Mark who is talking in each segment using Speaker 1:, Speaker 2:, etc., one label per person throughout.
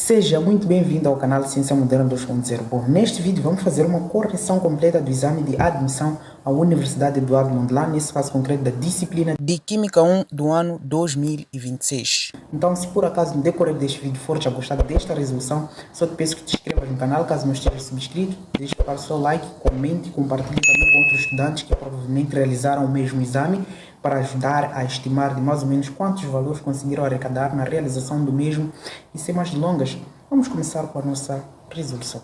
Speaker 1: Seja muito bem-vindo ao canal Ciência Moderna 2.0. Bom, neste vídeo vamos fazer uma correção completa do exame de admissão à Universidade Eduardo Mondlane, nesse caso concreto da disciplina de Química 1 do ano 2026. Então, se por acaso no decorrer deste vídeo for a gostar desta resolução, só te peço que te inscrevas no canal, caso não estejas subscrito, deixe para o seu like, comente e compartilhe também com outros estudantes que provavelmente realizaram o mesmo exame, para ajudar a estimar de mais ou menos quantos valores conseguiram arrecadar na realização do mesmo. E sem mais delongas, vamos começar com a nossa resolução.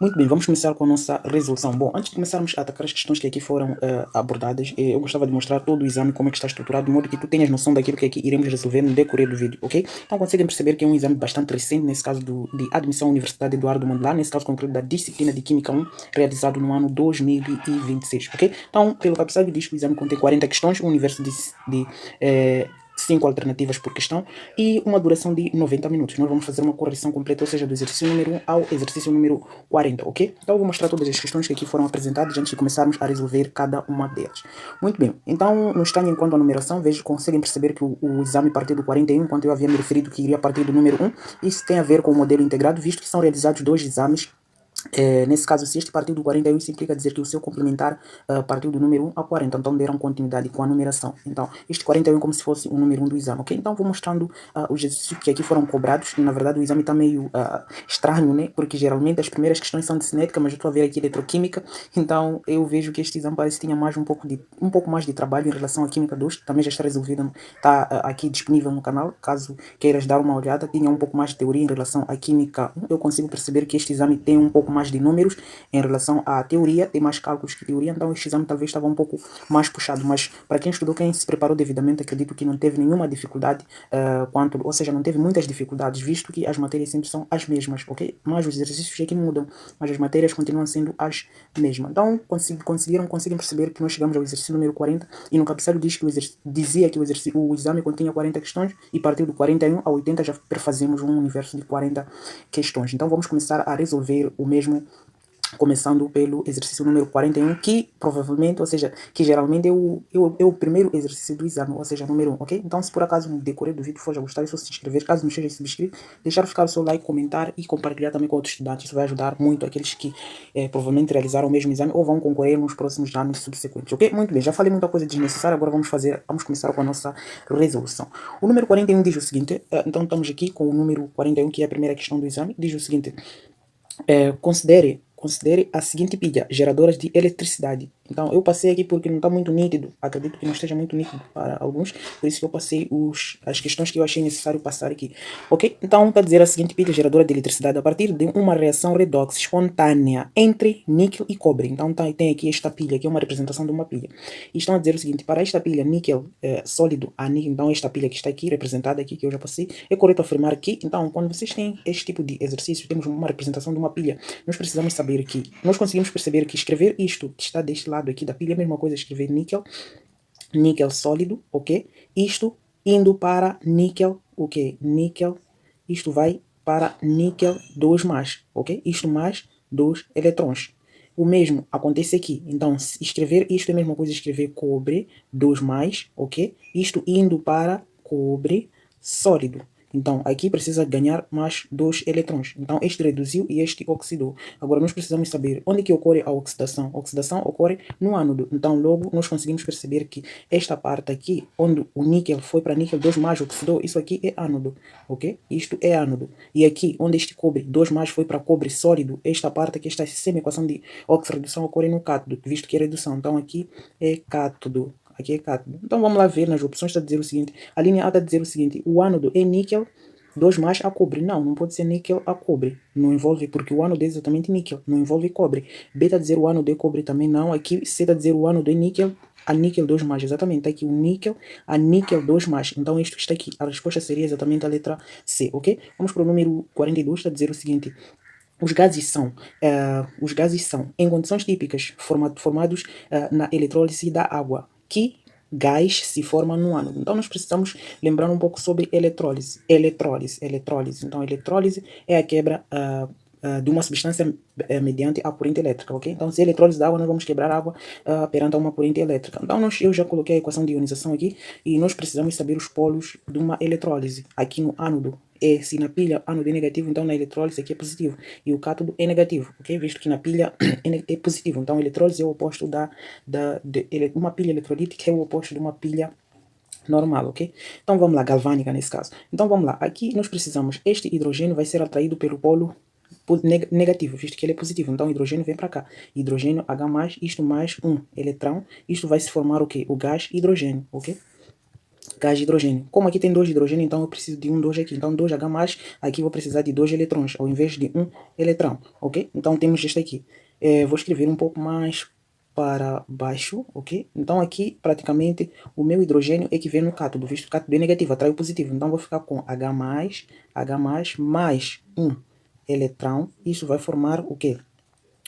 Speaker 1: Muito bem, vamos começar com a nossa resolução. Bom, antes de começarmos a atacar as questões que aqui foram abordadas, eu gostava de mostrar todo o exame, como é que está estruturado, de modo que tu tenhas noção daquilo que aqui iremos resolver no decorrer do vídeo, ok? Então conseguem perceber que é um exame bastante recente, nesse caso de admissão à Universidade Eduardo Mondlane, nesse caso concreto da disciplina de Química 1, realizado no ano 2026, ok? Então, pelo cabeçalho diz que o exame contém 40 questões, um universo de 5 alternativas por questão e uma duração de 90 minutos. Nós vamos fazer uma correção completa, ou seja, do exercício número 1 ao exercício número 40, ok? Então eu vou mostrar todas as questões que aqui foram apresentadas antes de começarmos a resolver cada uma delas. Muito bem, então no estando enquanto a numeração, conseguem perceber que o exame partiu do 41, enquanto eu havia me referido que iria partir do número 1. Isso tem a ver com o modelo integrado, visto que são realizados dois exames. Nesse caso, se este partiu do 41, isso implica dizer que o seu complementar partiu do número 1 ao 40, então deram continuidade com a numeração. Então, este 41 é como se fosse o número 1 do exame, ok? Então, vou mostrando os exercícios que aqui foram cobrados. Na verdade, o exame está meio estranho, né? Porque geralmente as primeiras questões são de cinética, mas eu estou a ver aqui eletroquímica, então eu vejo que este exame parece que tinha mais um pouco mais de trabalho em relação à Química 2, também já está resolvido, está aqui disponível no canal, caso queiras dar uma olhada. Tinha um pouco mais de teoria em relação à Química 1, eu consigo perceber que este exame tem um pouco mais de números em relação à teoria, tem mais cálculos que teoria, então este exame talvez estava um pouco mais puxado, mas para quem estudou, quem se preparou devidamente, acredito que não teve nenhuma dificuldade, ou seja, não teve muitas dificuldades, visto que as matérias sempre são as mesmas, ok? Mas os exercícios aqui mudam, mas as matérias continuam sendo as mesmas. Então conseguem perceber que nós chegamos ao exercício número 40 e no cabeçalho diz que dizia que o exame continha 40 questões e partiu do 41 a 80 já prefazemos um universo de 40 questões. Então vamos começar a resolver o mesmo, começando pelo exercício número 41, que provavelmente, ou seja, que geralmente é o primeiro exercício do exame, ou seja, número 1, ok? Então, se por acaso no decorrer do vídeo for a gostar, é só se inscrever, caso não esteja subscrito, deixar ficar o seu like, comentar e compartilhar também com outros estudantes. Isso vai ajudar muito aqueles que provavelmente realizaram o mesmo exame ou vão concorrer nos próximos anos subsequentes, ok? Muito bem, já falei muita coisa desnecessária, agora vamos começar com a nossa resolução. O número 41 diz o seguinte, então estamos aqui com o número 41, que é a primeira questão do exame, diz o seguinte: considere a seguinte pilha: geradoras de eletricidade. Então, eu passei aqui porque não está muito nítido, acredito que não esteja muito nítido para alguns, por isso que eu passei as questões que eu achei necessário passar aqui, ok? Então, está a dizer a seguinte pilha geradora de eletricidade a partir de uma reação redox espontânea entre níquel e cobre. Então, tem aqui esta pilha, que é uma representação de uma pilha. E estão a dizer o seguinte: para esta pilha níquel sólido a níquel, então esta pilha que está aqui, representada aqui, que eu já passei, é correto afirmar que, então, quando vocês têm este tipo de exercício, temos uma representação de uma pilha, nós precisamos saber que, nós conseguimos perceber que escrever isto que está deste lado aqui da pilha é a mesma coisa escrever níquel sólido, ok? Isto indo para níquel, ok? Níquel, isto vai para níquel 2+, ok? Isto mais 2 eletrões. O mesmo acontece aqui. Então, escrever isto é a mesma coisa escrever cobre 2+, ok? Isto indo para cobre sólido. Então, aqui precisa ganhar mais 2 eletrões. Então, este reduziu e este oxidou. Agora, nós precisamos saber onde que ocorre a oxidação. A oxidação ocorre no ánodo. Então, logo, nós conseguimos perceber que esta parte aqui, onde o níquel foi para níquel 2+, oxidou, isso aqui é ánodo, ok? Isto é ánodo. E aqui, onde este cobre 2+ foi para cobre sólido, esta parte aqui, esta semi-equação de oxirredução ocorre no cátodo, visto que é redução. Então, aqui é cátodo. Aqui é cátodo. Então vamos lá ver nas opções, está a dizer o seguinte, a linha A está a dizer o seguinte: o ánodo é níquel 2+ a cobre. Não pode ser níquel a cobre. Não envolve, porque o ánodo é exatamente níquel, não envolve cobre. B está a dizer o ánodo é cobre também não. Aqui C está a dizer o ánodo é níquel a níquel 2+, exatamente, está aqui o níquel a níquel 2+, então isto está aqui, a resposta seria exatamente a letra C, ok? Vamos para o número 42, está a dizer o seguinte: os gases são, em condições típicas, formados na eletrólise da água. Que gás se forma no ánodo? Então, nós precisamos lembrar um pouco sobre eletrólise. Então, eletrólise é a quebra de uma substância mediante a corrente elétrica, ok? Então, se é eletrólise da água, nós vamos quebrar a água perante uma corrente elétrica. Então, eu já coloquei a equação de ionização aqui e nós precisamos saber os polos de uma eletrólise. Aqui no ánodo, se na pilha ánodo é negativo, então na eletrólise aqui é positivo. E o cátodo é negativo, ok? Visto que na pilha é positivo. Então, a eletrólise é o oposto uma pilha eletrolítica é o oposto de uma pilha normal, ok? Então vamos lá, galvânica nesse caso. Então vamos lá, aqui nós precisamos, este hidrogênio vai ser atraído pelo polo negativo, visto que ele é positivo, então o hidrogênio vem para cá, hidrogênio H+, isto mais um eletrão, isto vai se formar o quê? O gás hidrogênio, ok? Gás hidrogênio. Como aqui tem 2 hidrogênio, então eu preciso de 2 aqui. Então 2H+, aqui vou precisar de 2 eletrões, ao invés de 1 eletrão, ok? Então temos este aqui. Vou escrever um pouco mais para baixo, ok? Então aqui, praticamente, o meu hidrogênio é que vem no cátodo, visto que o cátodo é negativo, atrai o positivo. Então vou ficar com H+, mais 1 eletrão. Isso vai formar o quê?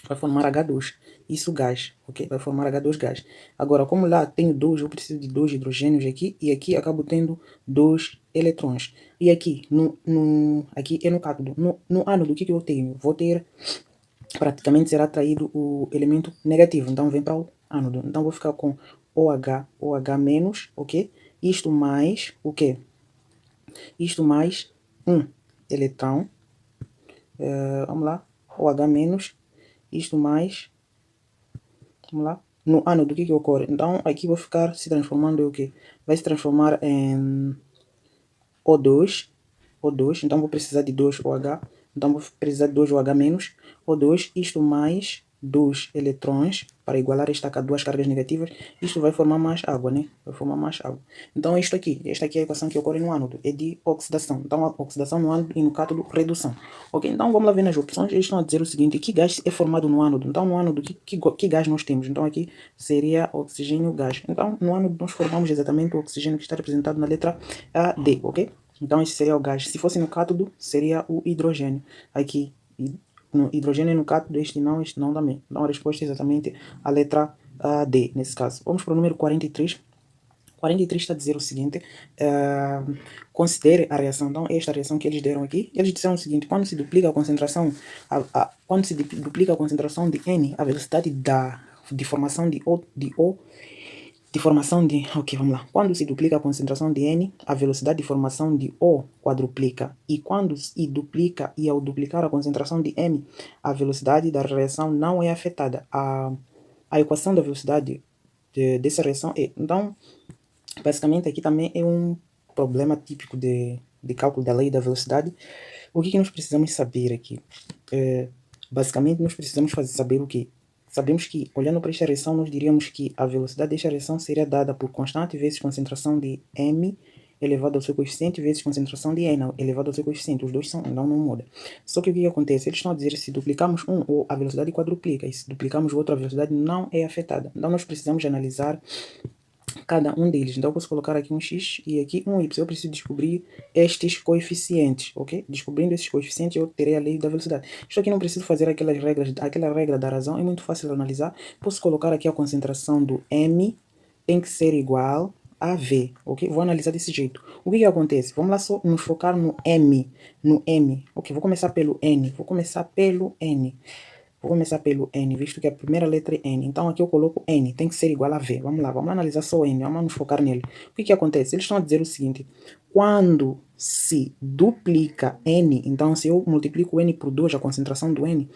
Speaker 1: Vai formar H2. Isso gás, ok? Vai formar H2 gás. Agora, como lá tenho 2, eu preciso de 2 hidrogênios aqui, e aqui acabo tendo 2 eletrões. E aqui, aqui é no cátodo. No ánodo, o que eu tenho? Vou ter, praticamente será atraído o elemento negativo, então vem para o ánodo. Então vou ficar com OH-, ok? Isto mais o quê? Isto mais um eletrão. Vamos lá, OH-, isto mais, vamos lá, no ánodo, o que ocorre? Então aqui vou ficar se transformando em o quê? Vai se transformar em O2, então vou precisar de 2 OH, então vou precisar de 2 OH-, O2, isto mais 2 eletrões, para igualar duas cargas negativas, isto vai formar mais água, né? Vai formar mais água. Então esta aqui é a equação que ocorre no ánodo, é de oxidação. Então a oxidação no ánodo e no cátodo, redução. Ok, então vamos lá ver nas opções, eles estão a dizer o seguinte, que gás é formado no ánodo? Então no ánodo, que gás nós temos? Então aqui seria oxigênio gás. Então no ánodo nós formamos exatamente o oxigênio que está representado na letra D, ok? Então esse seria o gás. Se fosse no cátodo, seria o hidrogênio. Aqui, no hidrogênio no cátodo, este não também. Então a resposta é exatamente a letra D, nesse caso. Vamos para o número 43. 43 está a dizer o seguinte, considere a reação. Então, esta reação que eles deram aqui, eles disseram o seguinte, quando se duplica a concentração, quando se duplica a concentração de N, a velocidade de formação ok, vamos lá. Quando se duplica a concentração de N, a velocidade de formação de O quadruplica. E quando se duplica e ao duplicar a concentração de M, a velocidade da reação não é afetada. A equação da velocidade dessa reação é... Então, basicamente aqui também é um problema típico de cálculo da lei da velocidade. O que nós precisamos saber aqui? Basicamente nós precisamos saber o que? Sabemos que, olhando para esta reação, nós diríamos que a velocidade desta reação seria dada por constante vezes concentração de M elevado ao seu coeficiente vezes concentração de N elevado ao seu coeficiente. Os dois são, então não muda. Só que o que acontece? Eles estão a dizer que se duplicarmos um, a velocidade quadruplica, e se duplicarmos o outro, a velocidade não é afetada. Então nós precisamos analisar cada um deles. Então eu posso colocar aqui um x e aqui um y. Eu preciso descobrir estes coeficientes, ok? Descobrindo esses coeficientes eu terei a lei da velocidade. Isto aqui não preciso fazer aquela regra da razão, é muito fácil de analisar. Posso colocar aqui a concentração do M tem que ser igual a V, ok? Vou analisar desse jeito. O que acontece? Vamos lá só nos focar no M, ok? Vou começar pelo N, Vou começar pelo N, visto que a primeira letra é N. Então aqui eu coloco N, tem que ser igual a V. Vamos lá, vamos analisar só N, vamos nos focar nele. O que acontece? Eles estão a dizer o seguinte, quando se duplica N, então se eu multiplico N por 2, a concentração do N,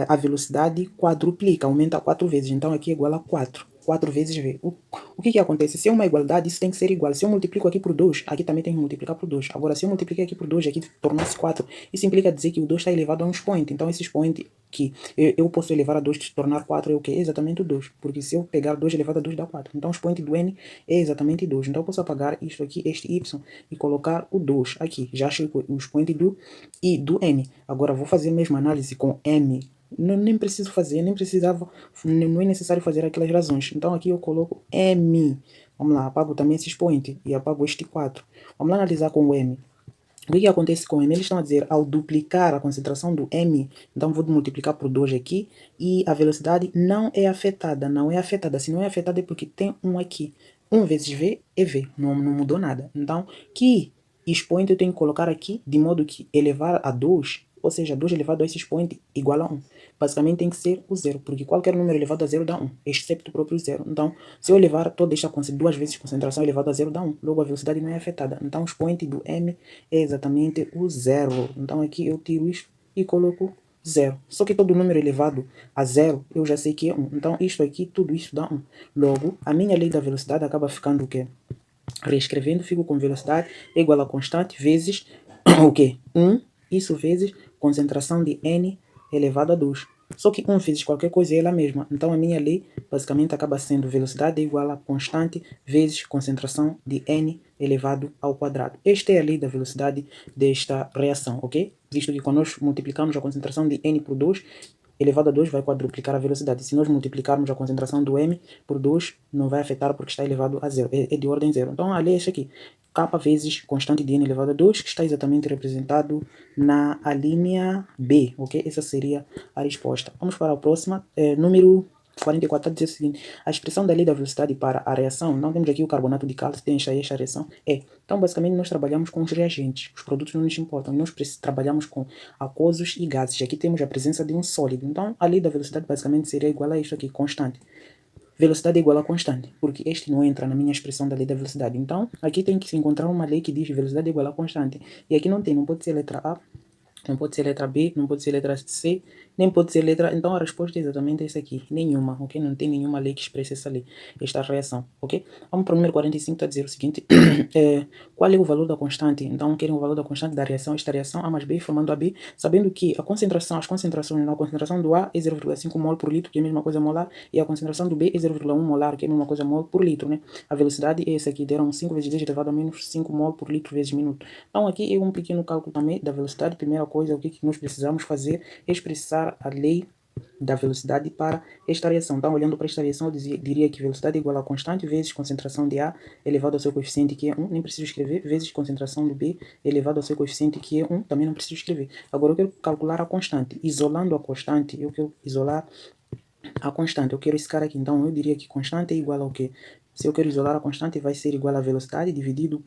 Speaker 1: a velocidade quadruplica, aumenta 4 vezes. Então aqui é igual a 4. 4 vezes V. O que acontece? Se é uma igualdade, isso tem que ser igual. Se eu multiplico aqui por 2, aqui também tem que multiplicar por 2. Agora, se eu multipliquei aqui por 2, aqui tornou-se 4. Isso implica dizer que o 2 está elevado a um expoente. Então, esse expoente que eu posso elevar a 2 e tornar 4 é o que? É exatamente o 2. Porque se eu pegar 2 elevado a 2 dá 4. Então, o expoente do N é exatamente 2. Então, eu posso apagar isto aqui, este Y, e colocar o 2 aqui. Já achei o expoente do N. Agora, vou fazer a mesma análise com M. Nem preciso fazer, nem precisava, não é necessário fazer aquelas razões. Então aqui eu coloco M. Vamos lá, apago também esse expoente e apago este 4. Vamos lá analisar com o M. O que acontece com o M? Eles estão a dizer, ao duplicar a concentração do M, então vou multiplicar por 2 aqui, e a velocidade não é afetada, Se não é afetada é porque tem um aqui. 1 vezes V é V, não mudou nada. Então, que expoente eu tenho que colocar aqui, de modo que elevar a 2 ou seja, 2 elevado a esse expoente igual a 1. Basicamente tem que ser o zero, porque qualquer número elevado a zero dá 1, excepto o próprio zero. Então, se eu elevar toda esta duas vezes concentração elevada a zero dá 1, logo a velocidade não é afetada. Então, o expoente do m é exatamente o zero. Então, aqui eu tiro isto e coloco zero. Só que todo número elevado a zero eu já sei que é 1. Então, isto aqui, tudo isso dá 1. Logo, a minha lei da velocidade acaba ficando o quê? Reescrevendo, fico com velocidade igual a constante vezes o quê? 1, isso vezes concentração de n elevado a 2. Só que 1 vezes qualquer coisa é ela mesma. Então a minha lei basicamente acaba sendo velocidade igual a constante vezes concentração de n elevado ao quadrado. Esta é a lei da velocidade desta reação, ok? Visto que quando nós multiplicamos a concentração de n por 2, elevado a 2 vai quadruplicar a velocidade. Se nós multiplicarmos a concentração do m por 2, não vai afetar porque está elevado a zero, é de ordem zero. Então a lei é esta aqui, k vezes constante de n elevado a 2, que está exatamente representado na linha B, ok? Essa seria a resposta. Vamos para a próxima, número 44, está a dizer o seguinte: a expressão da lei da velocidade para a reação, não temos aqui o carbonato de cálcio, tem esta reação, então basicamente nós trabalhamos com os reagentes, os produtos não nos importam, nós trabalhamos com aquosos e gases, aqui temos a presença de um sólido, então a lei da velocidade basicamente seria igual a isto aqui, constante. Velocidade é igual a constante, porque este não entra na minha expressão da lei da velocidade, então aqui tem que se encontrar uma lei que diz velocidade é igual a constante, e aqui não tem, não pode ser letra A, não pode ser letra B, não pode ser letra C, nem pode ser letra... Então a resposta é exatamente essa aqui. Nenhuma, ok? Não tem nenhuma lei que expresse essa lei, esta reação, ok? Vamos para o número 45, está a dizer o seguinte. Qual é o valor da constante? Então querem o valor da constante da reação, esta reação A mais B formando AB, sabendo que a concentração, as concentrações, a concentração do A é 0,5 mol por litro, que é a mesma coisa molar, e a concentração do B é 0,1 molar, que é a mesma coisa mol por litro, né? A velocidade é essa aqui, deram 5 vezes 10 elevado a menos 5 mol por litro vezes minuto. Então aqui é um pequeno cálculo também da velocidade. Primeira coisa, o que nós precisamos fazer é expressar a lei da velocidade para esta reação. Então, olhando para esta reação, eu diria que velocidade é igual a constante vezes concentração de A elevado ao seu coeficiente, que é 1, nem preciso escrever, vezes concentração do B elevado ao seu coeficiente, que é 1, também não preciso escrever. Agora, eu quero calcular a constante. Isolando a constante, eu quero isolar a constante. Eu quero esse cara aqui. Então, eu diria que constante é igual ao quê? Se eu quero isolar a constante, vai ser igual a velocidade dividido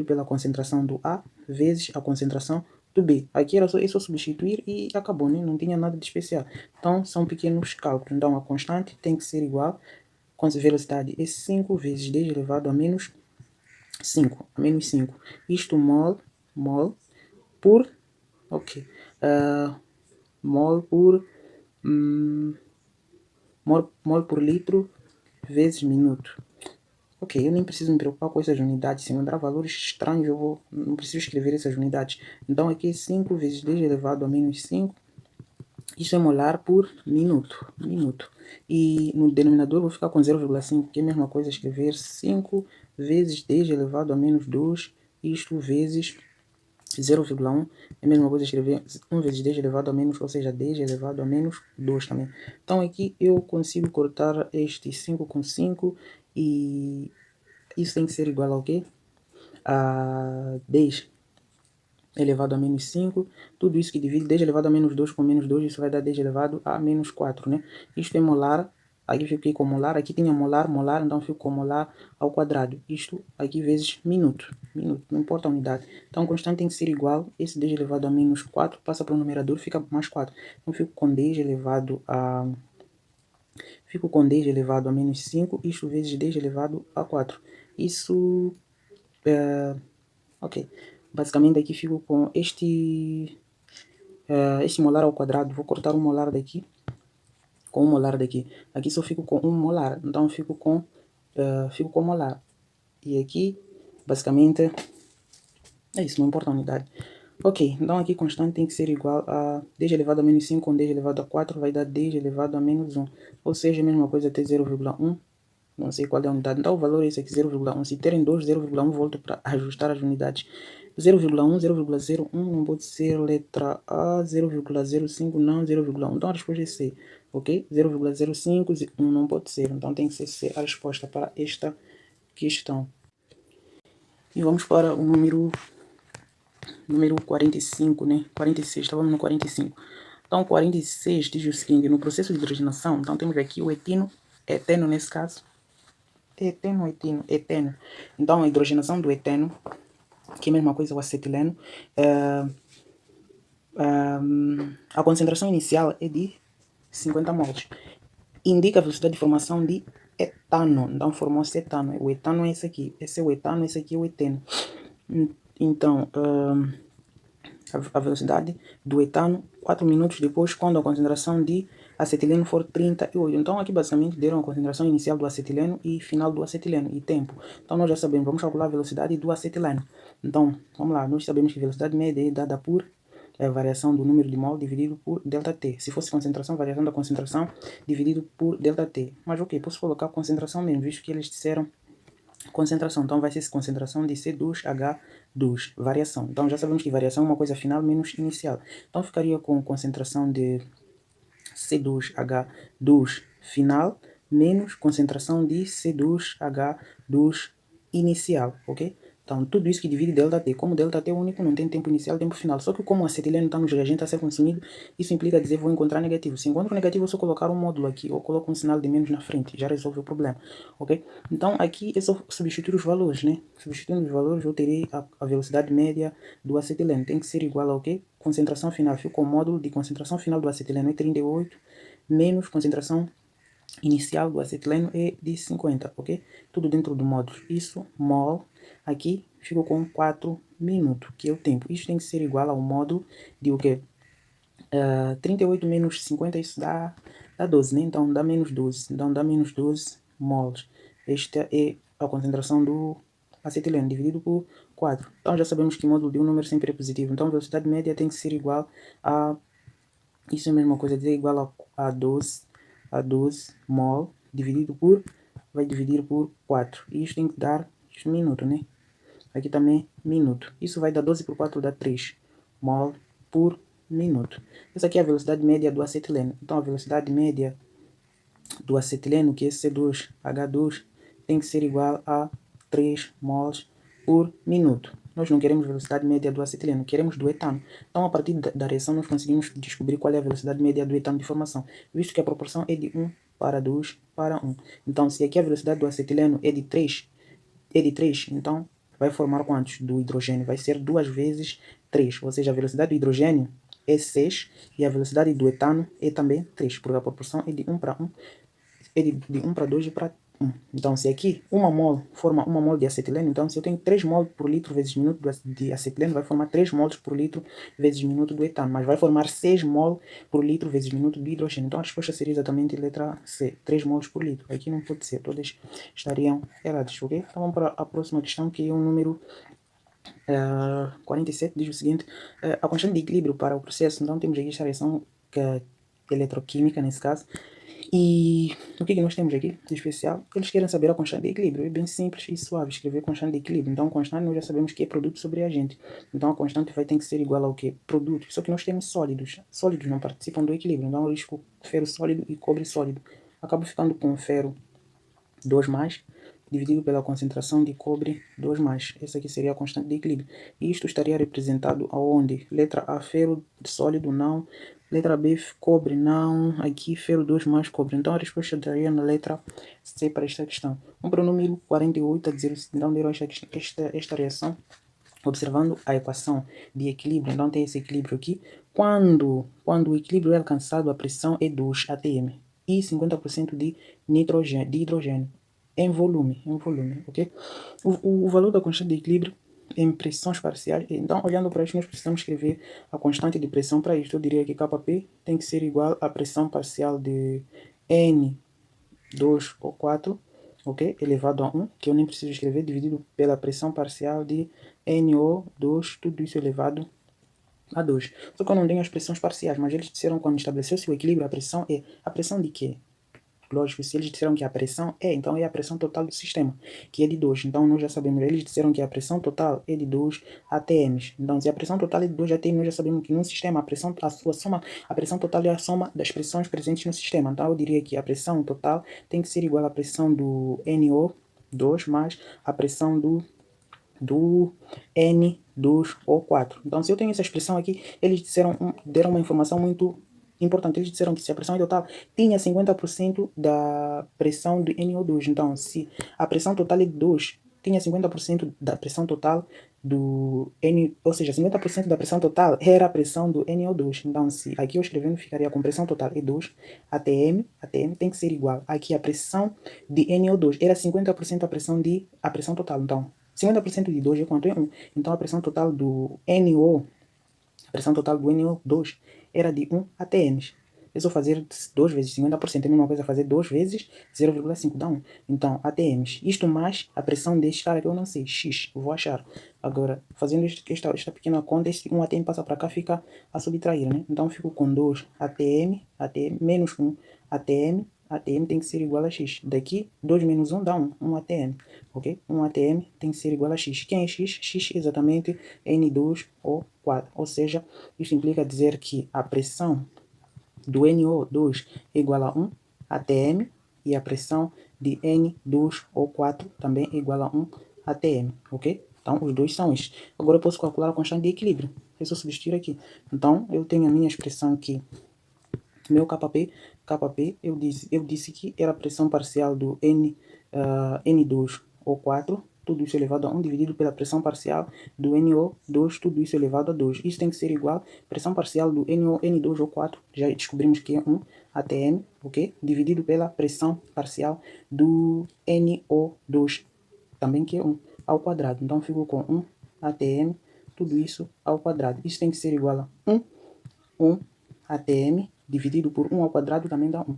Speaker 1: pela concentração do A vezes a concentração do B. Aqui era só, é só substituir e acabou, né? Não tinha nada de especial. Então, são pequenos cálculos. Então, a constante tem que ser igual, com velocidade é 5 vezes 10 elevado a menos 5. A menos 5. Isto mol por, ok, mol por, mol por litro vezes minuto. Ok, eu nem preciso me preocupar com essas unidades. Se encontrar valores estranhos, não preciso escrever essas unidades. Então aqui é 5 vezes 10 elevado a menos 5. Isso é molar por minuto. E no denominador vou ficar com 0,5, que é a mesma coisa escrever 5 vezes 10 elevado a menos 2, isto vezes 0,1, é a mesma coisa escrever 1 vezes 10 elevado a menos, ou seja, 10 elevado a menos 2 também. Então aqui eu consigo cortar este 5 com 5 e isso tem que ser igual ao quê? A 10 elevado a menos 5, tudo isso que divide 10 elevado a menos 2 com menos 2, isso vai dar 10 elevado a menos 4, né? Isto é molar, aqui fiquei com molar, aqui tinha molar, então fico com molar ao quadrado. Isto aqui vezes minuto, não importa a unidade. Então a constante tem que ser igual, esse 10 elevado a menos 4 passa para o numerador, fica mais 4. Então fico com 10 elevado a... Fico com 10 elevado a menos 5, isto vezes 10 elevado a 4. Isso... ok. Basicamente aqui fico com este molar ao quadrado. Vou cortar um molar daqui com um molar daqui. Aqui só fico com um molar. Então fico com molar. E aqui, basicamente, é isso, não importa a unidade. Ok, então aqui constante tem que ser igual a 10 elevado a menos 5 com 10 elevado a 4 vai dar 10 elevado a menos 1. Ou seja, a mesma coisa até 0,1. Não sei qual é a unidade. Então o valor é esse aqui, 0,1. Se terem 2, 0,1, volto para ajustar as unidades. 0,1, 0,01 não pode ser letra A, 0,05 não, 0,1. Então a resposta é C, ok? 0,05, 1 não pode ser. Então tem que ser C a resposta para esta questão. E vamos para o número 45, né? 46, estávamos no 45. Então 46 diz o seguinte, no processo de hidrogenação, então temos aqui o eteno nesse caso. Eteno. Então a hidrogenação do eteno, que é a mesma coisa o acetileno, A concentração inicial é de 50 mols. Indica a velocidade de formação de etano. Então, formou-se etano. O etano é esse aqui. Esse é o etano, esse aqui é o eteno. Então, a velocidade do etano 4 minutos depois, quando a concentração de acetileno for 38. Então, aqui basicamente deram a concentração inicial do acetileno e final do acetileno e tempo. Então, nós já sabemos, vamos calcular a velocidade do acetileno. Então, vamos lá, nós sabemos que a velocidade média é dada por a variação do número de mol dividido por ΔT. Se fosse concentração, variação da concentração dividido por ΔT. Mas ok, posso colocar concentração mesmo, visto que eles disseram concentração. Então vai ser concentração de C2H2, variação. Então já sabemos que variação é uma coisa final menos inicial. Então ficaria com concentração de C2H2 final menos concentração de C2H2 inicial, ok? Então, tudo isso que divide ΔT. Como ΔT é único, não tem tempo inicial, tempo final. Só que como o acetileno está nos reagentes a ser consumido, isso implica dizer vou encontrar negativo. Se encontro negativo, eu só colocar um módulo aqui, ou coloco um sinal de menos na frente, já resolve o problema, ok? Então, aqui é só substituir os valores, né? Substituindo os valores, eu terei a velocidade média do acetileno. Tem que ser igual ao quê? Concentração final. Ficou o módulo de concentração final do acetileno é 38, menos concentração inicial do acetileno é de 50, ok? Tudo dentro do módulo. Isso, mol, aqui ficou com 4 minutos, que é o tempo. Isso tem que ser igual ao módulo de o quê? 38 menos 50, isso dá 12, né? Então dá menos 12. Então dá menos 12 mols. Esta é a concentração do acetileno dividido por 4. Então já sabemos que o módulo de um número sempre é positivo. Então a velocidade média tem que ser igual a... Isso é a mesma coisa, dizer igual a 12 mol dividido por... Vai dividir por 4. E isso tem que dar minuto, né? Aqui também minuto. Isso vai dar 12 por 4 dá 3 mol por minuto. Essa aqui é a velocidade média do acetileno. Então a velocidade média do acetileno, que é C2H2, tem que ser igual a 3 mols por minuto. Nós não queremos velocidade média do acetileno, queremos do etano. Então, a partir da reação, nós conseguimos descobrir qual é a velocidade média do etano de formação, visto que a proporção é de 1 para 2 para 1. Então, se aqui a velocidade do acetileno é de 3, então vai formar quantos do hidrogênio? Vai ser 2 vezes 3, ou seja, a velocidade do hidrogênio é 6 e a velocidade do etano é também 3, porque a proporção é de 1 para 1, é de 1 para 2 e para 1. Então, se aqui uma mol forma 1 mol de acetileno, então se eu tenho 3 mol por litro vezes minuto de acetileno, vai formar 3 mols por litro vezes minuto do etano, mas vai formar 6 mol por litro vezes minuto do hidrogênio. Então, a resposta seria exatamente letra C, 3 mols por litro. Aqui não pode ser, todas estariam erradas, ok? Então, vamos para a próxima questão, que é o número 47, diz o seguinte: a constante de equilíbrio para o processo. Então temos aqui esta reação que é eletroquímica nesse caso. E o que é que nós temos aqui de especial? Eles querem saber a constante de equilíbrio. É bem simples e suave escrever constante de equilíbrio. Então constante nós já sabemos que é produto sobre agente. Então a constante vai ter que ser igual ao que? Produto. Só que nós temos sólidos. Sólidos não participam do equilíbrio. Então eu risco ferro sólido e cobre sólido. Acabo ficando com ferro 2 mais, dividido pela concentração de cobre 2 mais. Essa aqui seria a constante de equilíbrio. E isto estaria representado aonde? Letra A, ferro sólido, não. Letra B, cobre, não. Aqui, ferro 2 mais cobre. Então a resposta estaria na letra C para esta questão. Vamos para o número 48, a dizer, então deram esta reação observando a equação de equilíbrio. Então tem esse equilíbrio aqui. Quando o equilíbrio é alcançado, a pressão é 2 atm e 50% de hidrogênio em volume, ok? O valor da constante de equilíbrio em pressões parciais. Então, olhando para isto, nós precisamos escrever a constante de pressão para isto. Eu diria que Kp tem que ser igual à pressão parcial de N2 ou 4, ok? Elevado a 1, que eu nem preciso escrever, dividido pela pressão parcial de NO2, tudo isso elevado a 2. Só que eu não tenho as pressões parciais, mas eles disseram quando estabeleceu-se o equilíbrio, a pressão é a pressão de quê? Lógico, se eles disseram que a pressão então é a pressão total do sistema, que é de 2. Então nós já sabemos, eles disseram que a pressão total é de 2 atms. Então se a pressão total é de 2 atms, nós já sabemos que no sistema a pressão total é a soma das pressões presentes no sistema. Então eu diria que a pressão total tem que ser igual à pressão do NO2 mais a pressão do N2O4. Então se eu tenho essa expressão aqui, eles deram uma informação muito importante. Eles disseram que se a pressão total tinha 50% da pressão do NO2. Então, se a pressão total é de 2, tinha 50% da pressão total do N, ou seja, 50% da pressão total era a pressão do NO2. Então, se aqui eu escrevendo, ficaria com pressão total E2, ATM tem que ser igual. Aqui a pressão de NO2 era 50% a pressão total. Então, 50% de 2 é quanto? É 1. Então, a pressão total do NO2 era de 1 ATM. É só fazer 2 vezes 50%, é a mesma coisa fazer 2 vezes 0,5 dá 1. Então, ATMs. Isto mais a pressão deste cara que eu não sei, X, vou achar. Agora, fazendo esta pequena conta, este 1 ATM passa para cá, fica a subtrair, né? Então, fico com 2 ATM, menos 1 ATM, ATM tem que ser igual a X. Daqui, 2 menos 1 dá 1, 1 ATM, ok? 1 ATM tem que ser igual a X. Quem é X? X é exatamente N2 ou 4. Ou seja, isso implica dizer que a pressão do NO2 é igual a 1 ATM e a pressão de N2O4 também é igual a 1 ATM, ok? Então, os dois são estes. Agora eu posso calcular a constante de equilíbrio. É só substituir aqui. Então, eu tenho a minha expressão aqui. Meu KP, eu disse que era a pressão parcial do N2O4, tudo isso elevado a 1, dividido pela pressão parcial do NO2, tudo isso elevado a 2. Isso tem que ser igual à pressão parcial do N2O4, já descobrimos que é 1 ATM, ok? Dividido pela pressão parcial do NO2, também que é 1 ao quadrado. Então, fico com 1 ATM, tudo isso ao quadrado. Isso tem que ser igual a 1 ATM dividido por 1 ao quadrado também dá 1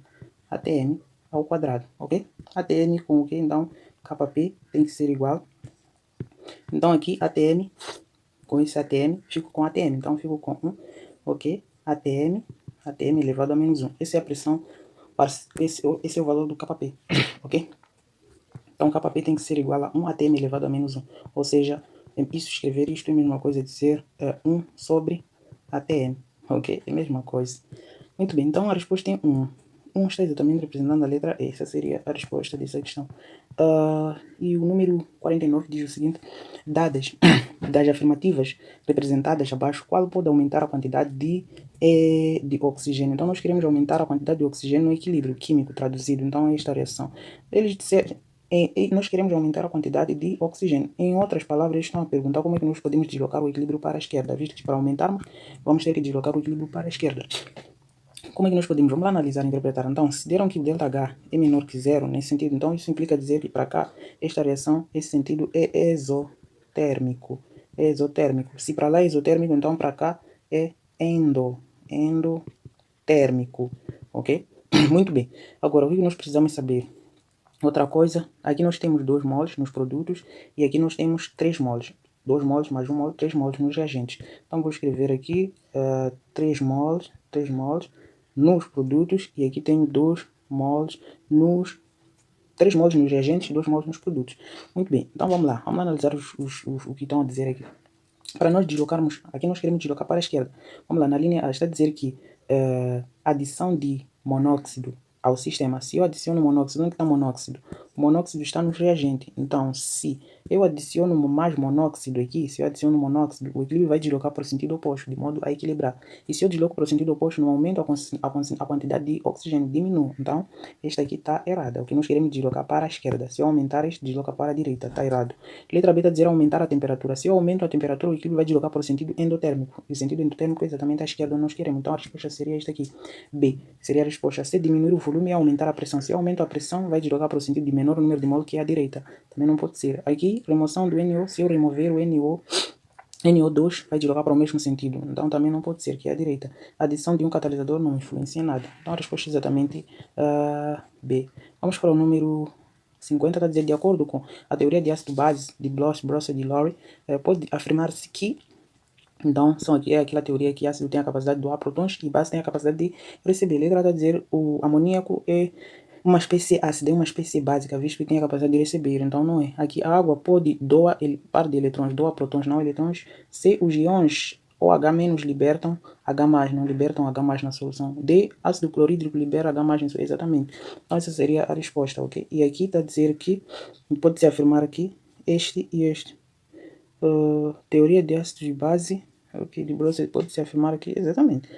Speaker 1: ATM ao quadrado, ok? ATM com o que? Então, KP tem que ser igual. Então, aqui, ATM, com esse ATM, fico com ATM. Então, fico com 1, ok? ATM elevado a menos 1. Essa é a pressão, esse é o valor do KP, ok? Então, KP tem que ser igual a 1 ATM elevado a menos 1. Ou seja, isso escrever isto é a mesma coisa de ser 1 sobre ATM, ok? É a mesma coisa. Muito bem, então a resposta é 1. 1 está exatamente representando a letra E. Essa seria a resposta dessa questão. E o número 49 diz o seguinte: dadas das afirmativas representadas abaixo, qual pode aumentar a quantidade de oxigênio? Então nós queremos aumentar a quantidade de oxigênio no equilíbrio químico traduzido. Então é esta a reação. Eles disseram, nós queremos aumentar a quantidade de oxigênio. Em outras palavras, estão a perguntar como é que nós podemos deslocar o equilíbrio para a esquerda, visto que para aumentarmos vamos ter que deslocar o equilíbrio para a esquerda. Como é que nós podemos? Vamos lá analisar e interpretar. Então, se deram que o ΔH é menor que zero, nesse sentido, então isso implica dizer que para cá, esta reação, esse sentido é exotérmico. É exotérmico. Se para lá é exotérmico, então para cá é endotérmico. Ok? Muito bem. Agora, o que nós precisamos saber? Outra coisa, aqui nós temos 2 moles nos produtos e aqui nós temos 3 moles. 2 moles mais 1 mole, 3 moles nos reagentes. Então, vou escrever aqui 3 moles nos produtos e aqui tenho 2 moles nos 3 moles nos reagentes e 2 moles nos produtos. Muito bem, então vamos lá analisar o que estão a dizer aqui. Para nós deslocarmos, aqui nós queremos deslocar para a esquerda. Vamos lá, na linha A está a dizer que adição de monóxido ao sistema. Se eu adiciono monóxido, onde está monóxido? O monóxido está no reagente. Então, se eu adiciono mais monóxido aqui, se eu adiciono monóxido, o equilíbrio vai deslocar para o sentido oposto, de modo a equilibrar. E se eu desloco para o sentido oposto, no aumento a quantidade de oxigênio diminui. Então, esta aqui está errada. O que nós queremos deslocar para a esquerda. Se eu aumentar este, desloca para a direita. Está errado. Letra B está a dizer aumentar a temperatura. Se eu aumento a temperatura, o equilíbrio vai deslocar para o sentido endotérmico. E o sentido endotérmico é exatamente a esquerda onde nós queremos. Então, a resposta seria esta aqui. B seria a resposta. Se diminuir o volume e aumentar a pressão. Se eu aumento a pressão, vai deslocar para o sentido de menor número de mole, que é a direita. Também não pode ser. Aqui, remoção do NO. Se eu remover o NO2 vai deslocar para o mesmo sentido. Então, também não pode ser, que é a direita. A adição de um catalisador não influencia em nada. Então, a resposta é exatamente B. Vamos para o número 50, está a dizer, de acordo com a teoria de ácido-base de Bloch, Brossel e Lowry, pode afirmar-se que, então, é aquela teoria que ácido tem a capacidade de doar prótons e base tem a capacidade de receber. Letra está a dizer, o amoníaco é uma espécie ácida, é uma espécie básica, visto que tem a capacidade de receber, então não é. Aqui a água pode doar par de eletrões, doa prótons, não eletrões, se os íons OH- libertam H+, não libertam H+, na solução. D, ácido clorídrico libera H+, exatamente. Então essa seria a resposta, ok? E aqui está a dizer que, pode-se afirmar aqui, este e este. Teoria de ácidos de base, ok, de Brossel, pode-se afirmar aqui, exatamente.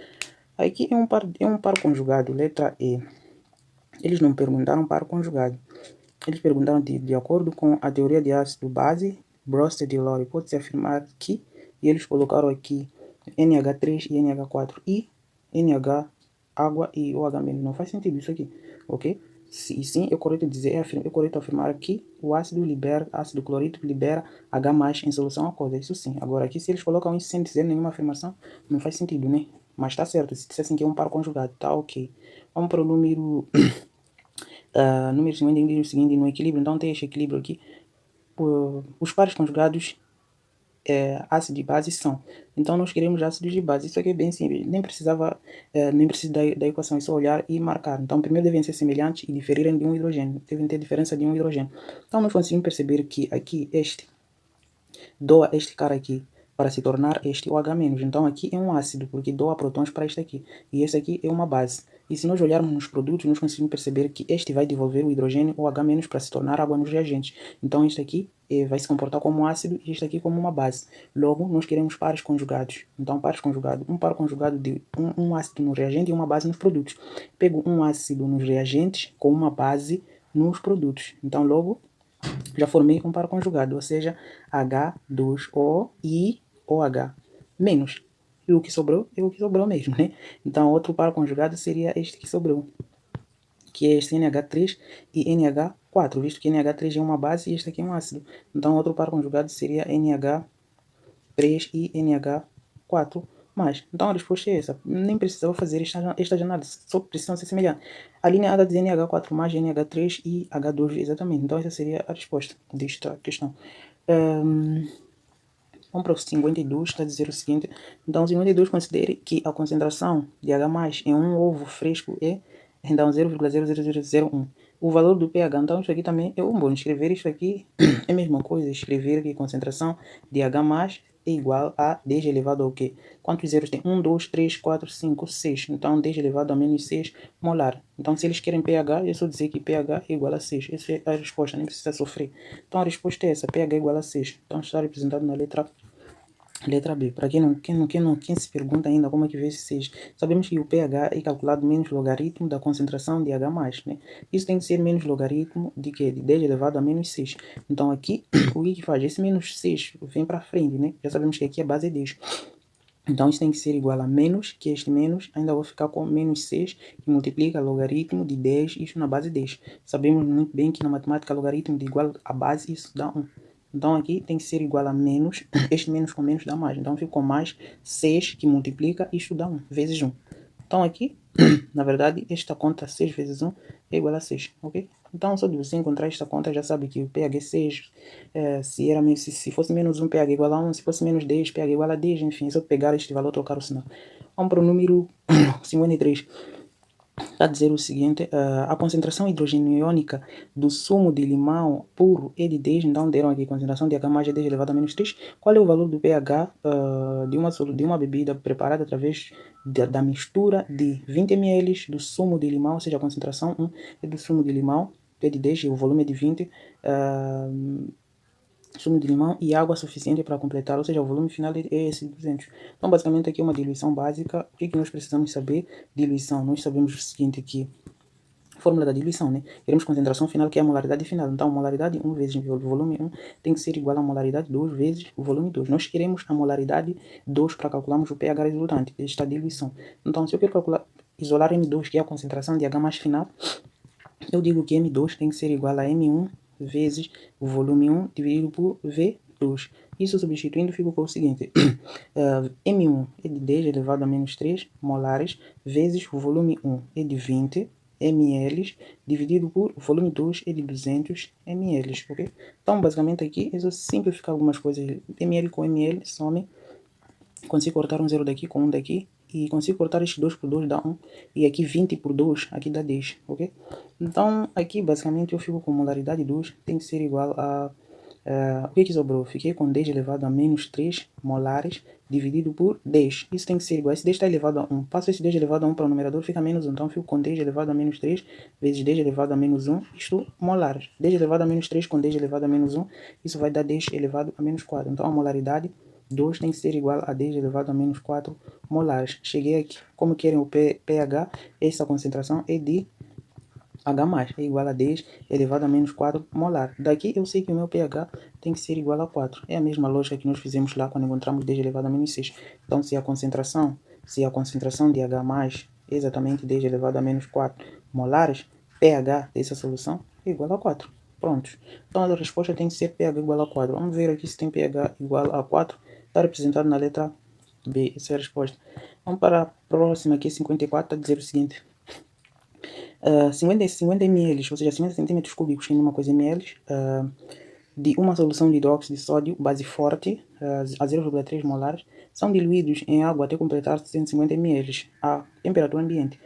Speaker 1: Aqui é um par conjugado, letra E. Eles não perguntaram par conjugado. eles perguntaram de acordo com a teoria de ácido base, Bronsted e Lowry, pode-se afirmar que, e eles colocaram aqui NH3 e NH4 e NH, água e OH-. Não faz sentido isso aqui, ok? Sim, é correto dizer, é correto afirmar que o ácido clorídrico libera H+, em solução aquosa, isso sim. Agora aqui, se eles colocam isso sem dizer nenhuma afirmação, não faz sentido, né? Mas tá certo, se dissessem que é um par conjugado, tá ok. Vamos para o número... número 50 diz o seguinte, no equilíbrio, então tem este equilíbrio aqui. Os pares conjugados ácido e base são. Então nós queremos ácidos de base. Isso aqui é bem simples. Nem precisa da equação, é só olhar e marcar. Então primeiro devem ser semelhantes e diferirem de um hidrogênio. Devem ter diferença de um hidrogênio. Então nós conseguimos perceber que aqui este doa este cara aqui para se tornar este OH-. Então aqui é um ácido, porque doa prótons para este aqui. E este aqui é uma base. E se nós olharmos nos produtos, nós conseguimos perceber que este vai devolver o hidrogênio OH- para se tornar água nos reagentes. Então este aqui vai se comportar como um ácido e este aqui como uma base. Logo, nós queremos pares conjugados. Então pares conjugados, um par conjugado de um ácido no reagente e uma base nos produtos. Pego um ácido nos reagentes com uma base nos produtos. Então logo, já formei um par conjugado, ou seja, H2O e OH menos. E o que sobrou é o que sobrou mesmo, né? Então, outro par conjugado seria este que sobrou, que é este NH3 e NH4, visto que NH3 é uma base e este aqui é um ácido. Então, outro par conjugado seria NH3 e NH4 mais. Então, a resposta é essa. Nem precisava fazer esta análise, só precisam ser semelhantes. A linha A diz NH4 mais NH3 e H2, exatamente. Então, essa seria a resposta desta questão. Vamos para o 52, está a dizer o seguinte. Então, o 52 considere que a concentração de H+, em um ovo fresco é, então, 0,00001. O valor do pH, então, isso aqui também é bom. Escrever isso aqui é a mesma coisa. Escrever que a concentração de H+, é igual a 10 elevado ao quê? Quantos zeros tem? 1, 2, 3, 4, 5, 6. Então, 10 elevado a menos 6 molar. Então, se eles querem pH, é só dizer que pH é igual a 6. Essa é a resposta, nem precisa sofrer. Então, a resposta é essa, pH é igual a 6. Então, está representado na letra B. Para quem se pergunta ainda como é que vê esse 6, sabemos que o pH é calculado menos logaritmo da concentração de H+, né? Isso tem que ser menos logaritmo de quê? De 10 elevado a menos 6. Então aqui, o que faz? Esse menos 6 vem para frente, né? Já sabemos que aqui a base é 10. Então isso tem que ser igual a menos, que este menos, ainda vou ficar com menos 6, que multiplica logaritmo de 10, isso na base 10. Sabemos muito bem que na matemática logaritmo de igual a base, isso dá 1. Então aqui tem que ser igual a menos, este menos com menos dá mais. Então fica com mais 6 que multiplica, isto dá 1, vezes 1. Então aqui, na verdade, esta conta 6 vezes 1 é igual a 6, ok? Então só de você encontrar esta conta, já sabe que o pH é 6, se fosse menos 1, pH igual a 1, se fosse menos 10, pH igual a 10, enfim, é só pegar este valor e trocar o sinal. Vamos para o número 53. Está a dizer o seguinte, a concentração hidrogênio-iônica do sumo de limão puro é de 10, então deram aqui concentração de H mais é 10 elevado a menos 3. Qual é o valor do pH de uma bebida preparada através da mistura de 20 ml do sumo de limão, ou seja, a concentração 1 é do sumo de limão, é de 10 e o volume é de 20, sumo de limão e água suficiente para completar, ou seja, o volume final é esse 200. Então, basicamente, aqui é uma diluição básica. O que nós precisamos saber? Diluição. Nós sabemos o seguinte aqui, fórmula da diluição, né? Queremos concentração final, que é a molaridade final. Então, a molaridade 1 vezes o volume 1 tem que ser igual a molaridade 2 vezes o volume 2. Nós queremos a molaridade 2 para calcularmos o pH resultante desta diluição. Então, se eu quero isolar M2, que é a concentração de H mais final, eu digo que M2 tem que ser igual a M1 vezes o volume 1 dividido por V2. Isso substituindo, fico com o seguinte, M1 é de 10 elevado a menos 3 molares, vezes o volume 1 é de 20 ml, dividido por o volume 2 é de 200 ml, ok? Então, basicamente aqui, é só simplificar algumas coisas. ml com ml some, consigo cortar um zero daqui com um daqui, e consigo cortar estes 2 por 2 dá 1, e aqui 20 por 2, aqui dá 10, ok? Então, aqui basicamente eu fico com molaridade 2, tem que ser igual a... o que sobrou? Fiquei com 10 elevado a menos 3 molares, dividido por 10. Isso tem que ser igual, esse 10 está elevado a 1. Passo esse 10 elevado a 1 para o numerador, fica menos 1. Então, fico com 10 elevado a menos 3, vezes 10 elevado a menos 1, isto molares. 10 elevado a menos 3 com 10 elevado a menos 1, isso vai dar 10 elevado a menos 4. Então, a molaridade 2 tem que ser igual a 10 elevado a menos 4 molares. Cheguei aqui. Como querem o pH, essa concentração é de H+, é igual a 10 elevado a menos 4 molar. Daqui eu sei que o meu pH tem que ser igual a 4. É a mesma lógica que nós fizemos lá quando encontramos 10 elevado a menos 6. Então, se a concentração de H+, é exatamente 10 elevado a menos 4 molares, pH dessa solução é igual a 4. Pronto. Então, a resposta tem que ser pH igual a 4. Vamos ver aqui se tem pH igual a 4. Está representado na letra B. Essa é a resposta. Vamos para a próxima, aqui 54, está a dizer o seguinte. 50 ml, ou seja, 50 centímetros cúbicos em uma coisa ml, de uma solução de hidróxido de sódio, base forte, a 0,3 molares, são diluídos em água até completar 150 ml a temperatura ambiente.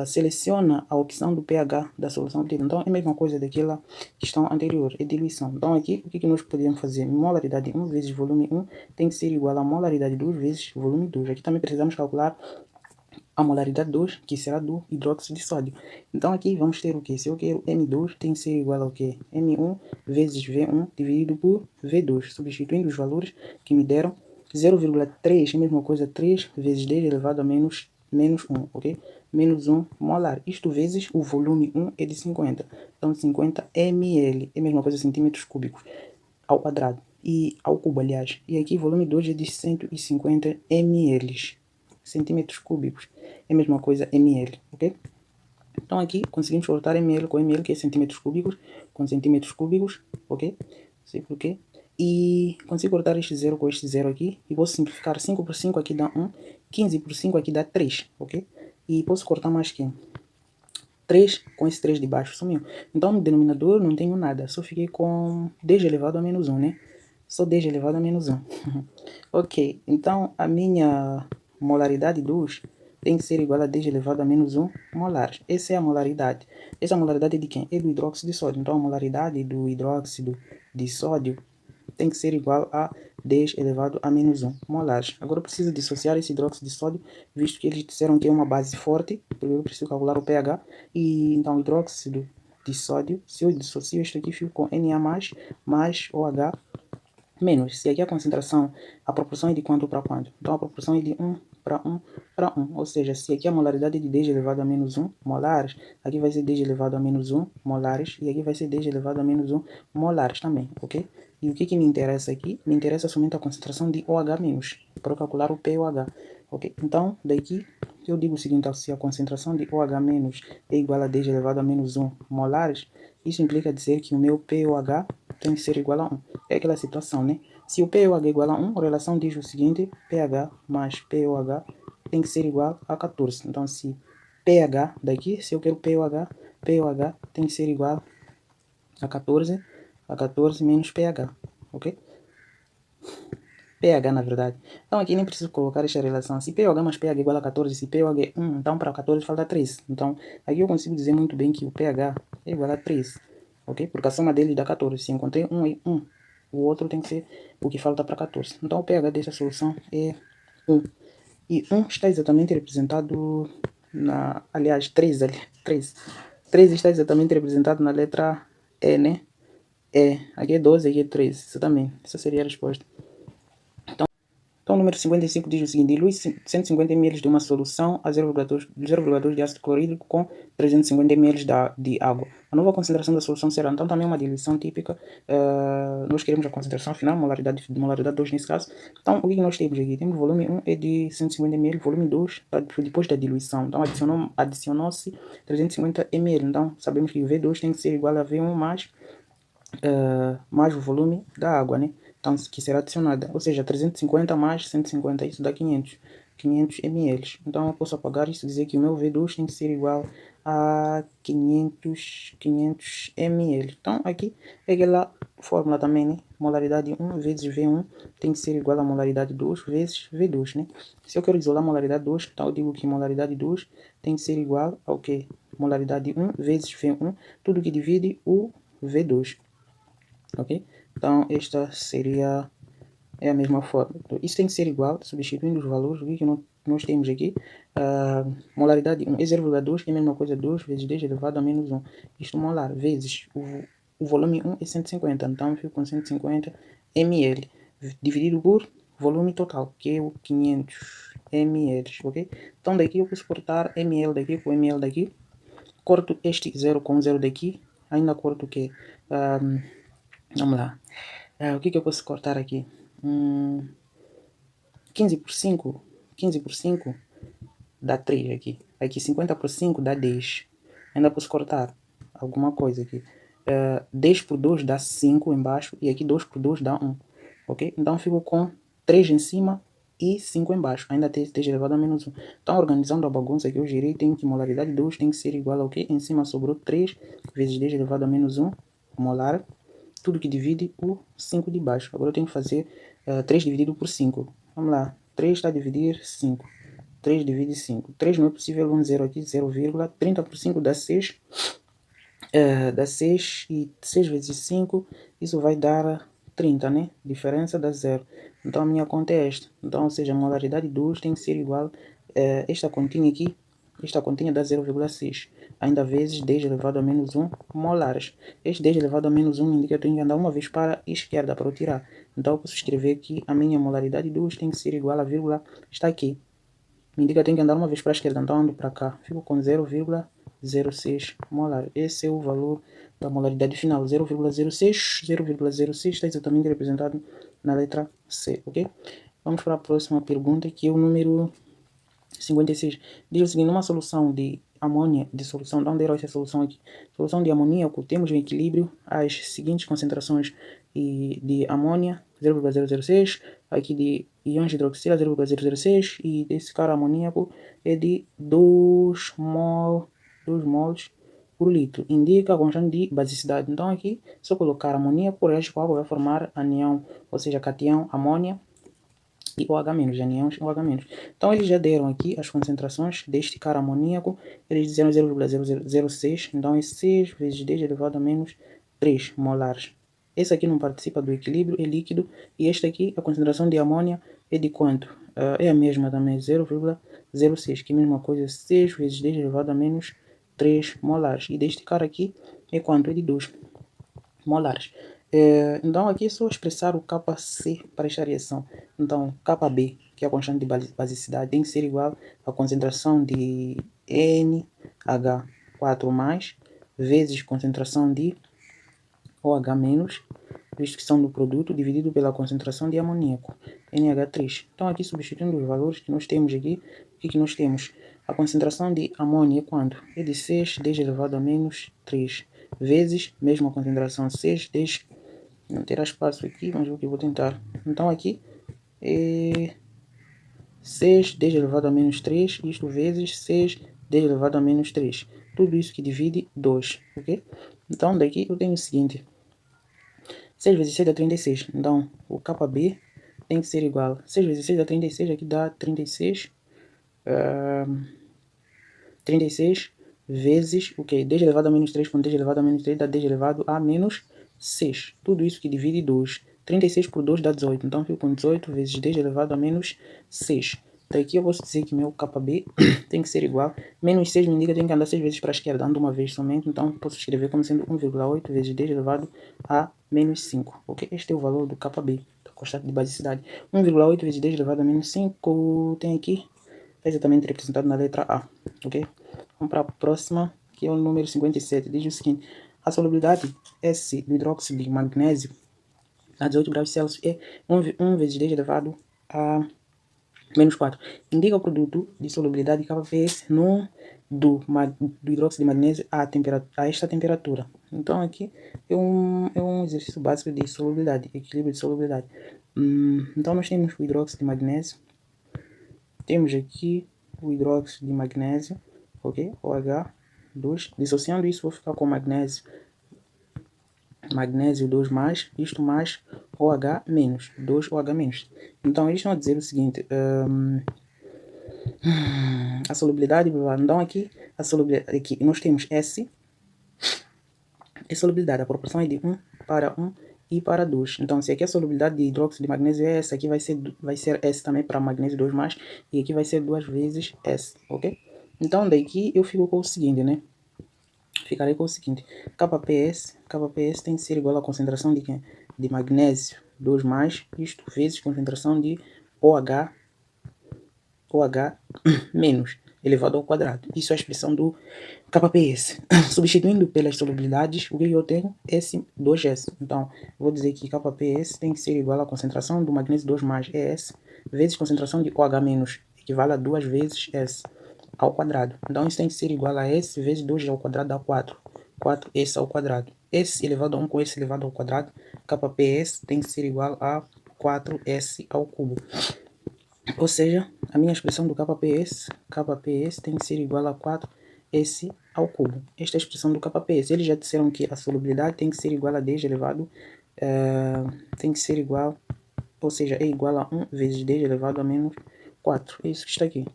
Speaker 1: Seleciona a opção do pH da solução obtida. Então, é a mesma coisa daquela questão anterior, é diluição. Então, aqui, o que nós podemos fazer? Molaridade 1 vezes volume 1 tem que ser igual a molaridade 2 vezes volume 2. Aqui também precisamos calcular a molaridade 2, que será do hidróxido de sódio. Então aqui vamos ter o que? Se eu quero M2, tem que ser igual ao que? M1 vezes V1 dividido por V2, substituindo os valores que me deram 0,3, é a mesma coisa, 3 vezes 10 elevado a menos 1, ok? Menos 1 molar. Isto vezes o volume 1 é de 50. Então 50 ml, é a mesma coisa, centímetros cúbicos ao quadrado. E ao cubo, aliás. E aqui volume 2 é de 150 ml, centímetros cúbicos. É a mesma coisa, ml, ok? Então aqui conseguimos cortar ml com ml, que é centímetros cúbicos, com centímetros cúbicos, ok? Sei porquê. E consigo cortar este 0 com este 0 aqui, e posso simplificar 5 por 5 aqui dá 1, 15 por 5 aqui dá 3, ok? E posso cortar mais que 3 com esse 3 de baixo, sumiu. Então no denominador não tenho nada, só fiquei com 10 elevado a menos 1, né? Só 10 elevado a menos 1. Ok, então a minha molaridade 2 tem que ser igual a 10 elevado a menos 1 molares. Essa é a molaridade. Essa molaridade é de quem? É do hidróxido de sódio. Então a molaridade do hidróxido de sódio tem que ser igual a 10 elevado a menos 1 molares. Agora eu preciso dissociar esse hidróxido de sódio, visto que eles disseram que é uma base forte, porque eu preciso calcular o pH. E então o hidróxido de sódio, se eu dissocio isto aqui, fico com Na+, mais OH menos. Se aqui a concentração, a proporção é de quanto para quanto? Então a proporção é de 1 para 1 para 1. Ou seja, se aqui a molaridade é de 10 elevado a menos 1 molares, aqui vai ser 10 elevado a menos 1 molares, e aqui vai ser 10 elevado a menos 1 molares também, ok? E o que me interessa aqui? Me interessa somente a concentração de OH-, para calcular o pOH, ok? Então, daqui eu digo o seguinte, se a concentração de OH- é igual a 10 elevado a menos 1 molares, isso implica dizer que o meu pOH tem que ser igual a 1. É aquela situação, né? Se o pOH é igual a 1, a relação diz o seguinte, pH mais pOH tem que ser igual a 14. Então, se pH daqui, se eu quero pOH tem que ser igual a 14 menos pH, ok? pH, na verdade. Então, aqui nem preciso colocar esta relação. Se pOH mais pH é igual a 14, se pOH é 1, então para 14 falta 13. Então, aqui eu consigo dizer muito bem que o pH é igual a 13, ok? Porque a soma deles dá 14. Se encontrei 1 e 1, o outro tem que ser o que falta para 14. Então, o pH dessa solução é 1. E 1 está exatamente representado na... Aliás, 3 ali. 3. 3 está exatamente representado na letra E, né? E. Aqui é 12, aqui é 13. Exatamente. Essa seria a resposta. Então, o número 55 diz o seguinte: dilui 150 ml de uma solução a 0,2 de ácido clorídrico com 350 ml de água. A nova concentração da solução será, então, também uma diluição típica. Nós queremos a concentração final, molaridade 2 nesse caso. Então, o que nós temos aqui? Temos volume 1 é de 150 ml, volume 2 depois da diluição. Então, adicionou-se 350 ml. Então, sabemos que o V2 tem que ser igual a V1 mais o volume da água, né? Então, que será adicionada, ou seja, 350 mais 150, isso dá 500 ml. Então, eu posso apagar isso e dizer que o meu V2 tem que ser igual a 500 ml. Então, aqui é aquela fórmula também, né? Molaridade 1 vezes V1 tem que ser igual a molaridade 2 vezes V2, né? Se eu quero isolar molaridade 2, então eu digo que molaridade 2 tem que ser igual ao que? Molaridade 1 vezes V1, tudo que divide o V2. Ok? Então, esta seria a mesma forma. Então, isso tem que ser igual, substituindo os valores, o que nós temos aqui? Molaridade 1 é 0,2, é a mesma coisa, 2 vezes 10 elevado a menos 1. Isto molar, vezes o volume 1 é 150, então eu fico com 150 ml, dividido por volume total, que é o 500 ml, ok? Então, daqui eu posso cortar ml daqui com ml daqui. corto este 0 com 0 daqui, ainda corto o quê? Vamos lá. O que eu posso cortar aqui? 15 por 5, 15 por 5 dá 3 aqui. Aqui 50 por 5 dá 10. Ainda posso cortar alguma coisa aqui. 10 por 2 dá 5 embaixo e aqui 2 por 2 dá 1. Ok? Então fico com 3 em cima e 5 embaixo. Ainda tem 10 elevado a menos 1. Então organizando a bagunça que eu gerei, tem que molaridade 2 tem que ser igual ao que? Em cima sobrou 3 vezes 10 elevado a menos 1 molar. Tudo que divide o 5 de baixo. Agora eu tenho que fazer 3 dividido por 5. Vamos lá. 3 está a dividir 5. 3 divide 5. 3 não é possível, um 0 aqui, 0,30 por 5 dá 6. Dá 6 e 6 vezes 5, isso vai dar 30, né? Diferença dá 0. Então a minha conta é esta. Então, ou seja, a molaridade 2 tem que ser igual a esta continha aqui. Esta continha dá 0,6. Ainda vezes 10 elevado a menos 1 molares. Este 10 elevado a menos 1 indica que eu tenho que andar uma vez para a esquerda para eu tirar. Então eu posso escrever que a minha molaridade 2 tem que ser igual a vírgula, está aqui. Me indica que eu tenho que andar uma vez para a esquerda, então ando para cá. Fico com 0,06 molar. Esse é o valor da molaridade final. 0,06. 0,06 está exatamente representado na letra C, ok? Vamos para a próxima pergunta, que é o número 56. Diz o seguinte: numa solução de amônia, de solução, de onde era essa solução aqui? Solução de amoníaco, temos em equilíbrio as seguintes concentrações de amônia, 0,006, aqui de íons de hidroxila, 0,006, e desse cara amoníaco é de 2 mols por litro. Indica a constante de basicidade. Então aqui, se eu colocar amoníaco, reage com água, vai formar anião, ou seja, cation, amônia, e OH-, aniões OH-. Então eles já deram aqui as concentrações deste cara amoníaco, eles disseram 0,006, então é 6 vezes 10 elevado a menos 3 molares. Esse aqui não participa do equilíbrio, é líquido, e este aqui, a concentração de amônia é de quanto? É a mesma também, 0,06, que é a mesma coisa, 6 vezes 10 elevado a menos 3 molares. E deste cara aqui é quanto? É de 2 molares. Então aqui é só expressar o Kc para esta reação. Então Kb, que é a constante de basicidade, tem que ser igual à concentração de NH4+, vezes concentração de OH-, visto que são do produto, dividido pela concentração de amoníaco, NH3. Então aqui substituindo os valores que nós temos aqui, o que nós temos? A concentração de amônia é quanto? É de 6, 10 elevado a menos 3, vezes, mesma concentração, 6, 10, não terá espaço aqui, mas eu vou tentar. Então aqui é 6, 10 elevado a menos 3, isto vezes 6, 10 elevado a menos 3. Tudo isso que divide 2, ok? Então daqui eu tenho o seguinte: 6 vezes 6 dá 36. Então o Kb tem que ser igual. 6 vezes 6 dá 36, aqui dá 36. 36 vezes o que? 10 elevado a menos 3 com 10 elevado a menos 3 dá 10 elevado a menos 6. Tudo isso que divide 2. 36 por 2 dá 18. Então fico com 18 vezes 10 elevado a menos 6. Daqui eu posso dizer que meu Kb tem que ser igual. Menos 6 me indica que tem que andar 6 vezes para a esquerda, ando uma vez somente. Então posso escrever como sendo 1,8 vezes 10 elevado a menos 5. Ok? Este é o valor do Kb, da constante de basicidade. 1,8 vezes 10 elevado a menos 5 tem aqui. Está exatamente representado na letra A, ok? Vamos para a próxima, que é o número 57. Diz o seguinte: a solubilidade S do hidróxido de magnésio a 18 graus Celsius é 1 vezes 10 elevado a menos 4. Indica o produto de solubilidade KPS do hidróxido de magnésio a esta temperatura. Então aqui é um exercício básico de solubilidade, equilíbrio de solubilidade. Então nós temos o hidróxido de magnésio. Temos aqui o hidróxido de magnésio, ok? OH2. Dissociando isso, vou ficar com magnésio 2 mais, isto mais OH menos, 2OH menos. Então eles estão a dizer o seguinte: a solubilidade, então aqui, a solubilidade, aqui nós temos S, é solubilidade, a proporção é de 1 para 1 e para 2. Então, se aqui a solubilidade de hidróxido de magnésio é essa, aqui vai ser S também para magnésio 2 mais, e aqui vai ser 2 vezes S, ok? Então, daqui eu fico com o seguinte, né? Ficarei com o seguinte: KPS tem que ser igual à concentração de quem? De magnésio 2 mais, isto vezes concentração de OH menos. elevado ao quadrado. Isso é a expressão do KPS. Substituindo pelas solubilidades, o que eu tenho? S2S. Então, vou dizer que KPS tem que ser igual à concentração do magnésio 2 mais ES vezes concentração de OH menos, equivale a 2 vezes S ao quadrado. Então, isso tem que ser igual a S vezes 2 ao quadrado dá 4. 4S ao quadrado. S elevado a 1 com S elevado ao quadrado, KPS tem que ser igual a 4S ao cubo. Ou seja, a minha expressão do KPS tem que ser igual a 4S ao cubo. Esta é a expressão do KPS. Eles já disseram que a solubilidade tem que ser igual a 10 elevado, tem que ser igual, ou seja, é igual a 1 vezes 10 elevado a menos 4. É isso que está aqui.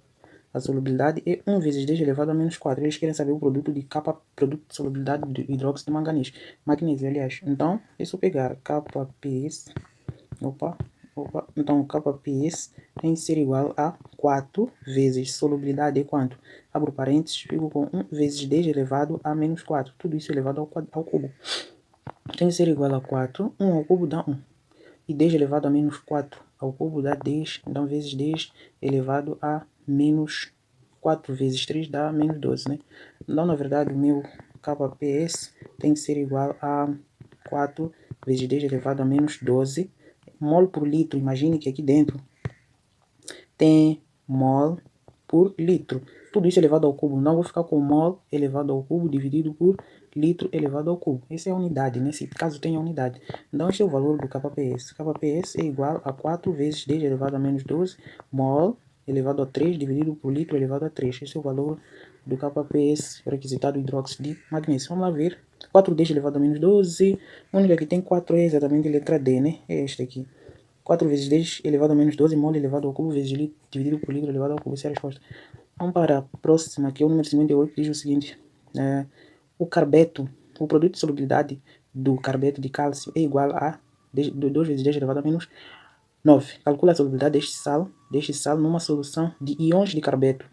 Speaker 1: A solubilidade é 1 vezes 10 elevado a menos 4. Eles querem saber o produto de produto de solubilidade de hidróxido de manganês. Magnésio, aliás. Então, é só pegar KPS. Então, KPS tem que ser igual a 4 vezes solubilidade é quanto? Abro parênteses, fico com 1 vezes 10 elevado a menos 4. Tudo isso elevado ao cubo. Tem que ser igual a 4. 1 ao cubo dá 1. E 10 elevado a menos 4 ao cubo dá 10. Então, vezes 10 elevado a menos 4 vezes 3 dá menos 12, né? Então, na verdade, o meu KPS tem que ser igual a 4 vezes 10 elevado a menos 12 mol por litro. Imagine que aqui dentro tem mol por litro. Tudo isso elevado ao cubo. Não vou ficar com mol elevado ao cubo dividido por litro elevado ao cubo. Essa é a unidade, nesse caso tem a unidade. Então, este é o valor do KPS. KPS é igual a 4 vezes 10 elevado a menos 12 mol elevado a 3 dividido por litro elevado a 3. Esse é o valor do KPS requisitado hidróxido de magnésio. Vamos lá ver. 4 10 elevado a menos 12. A única que tem 4 é exatamente a letra D, né? É esta aqui. 4 vezes 10 elevado a menos 12 mol elevado ao cubo vezes litro dividido por litro elevado ao cubo. Essa é a resposta. Vamos para a próxima, que é o número 58, diz o seguinte. O carbeto, o produto de solubilidade do carbeto de cálcio é igual a 2 vezes 10 elevado a menos 9. Calcula a solubilidade deste sal numa solução de íons de carbeto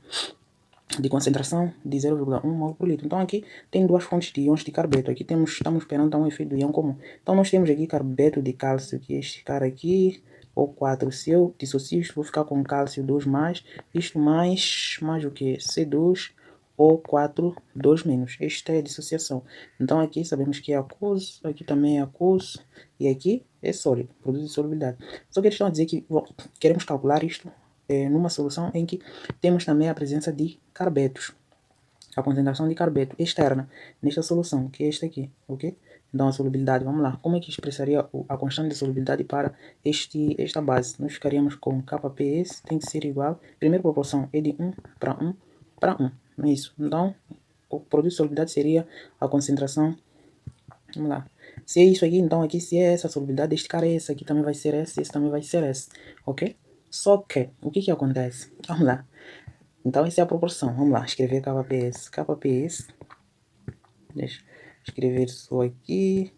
Speaker 1: de concentração de 0,1 mol por litro. Então aqui tem duas fontes de íons de carbeto. Aqui estamos perante um efeito do íon comum. Então nós temos aqui carbeto de cálcio, que é este cara aqui, O4. Se eu dissocio isto, vou ficar com cálcio 2 mais, isto mais o que? C2, O4, 2 menos. Esta é a dissociação. Então aqui sabemos que é aquoso, aqui também é aquoso, e aqui é sólido, produto de solubilidade. Só que eles estão a dizer que queremos calcular isto numa solução em que temos também a presença de carbetos, a concentração de carbeto externa nesta solução, que é esta aqui, ok? Então a solubilidade, vamos lá, como é que expressaria a constante de solubilidade para esta base? Nós ficaríamos com KPS, tem que ser igual, primeira proporção é de 1 para 1 para 1, não é isso? Então o produto de solubilidade seria a concentração, vamos lá, se é isso aqui, então aqui se é essa solubilidade, este cara é esse, aqui também vai ser esse também vai ser esse, ok? Só que, o que acontece? Vamos lá. Então, essa é a proporção. Vamos lá, escrever KPS. KPS, deixa eu escrever só aqui.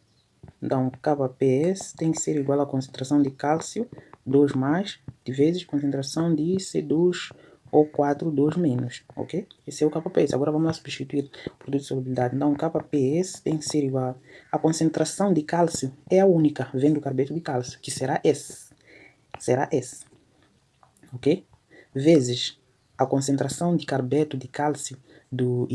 Speaker 1: Então, KPS tem que ser igual à concentração de cálcio 2 mais, de vezes concentração de C2O4 2 menos, ok? Esse é o KPS. Agora vamos lá substituir o produto de solubilidade. Então, KPS tem que ser igual à concentração de cálcio, é a única, vendo o carbeto de cálcio, que será S. Será S. Ok? Vezes a concentração de carbeto de cálcio do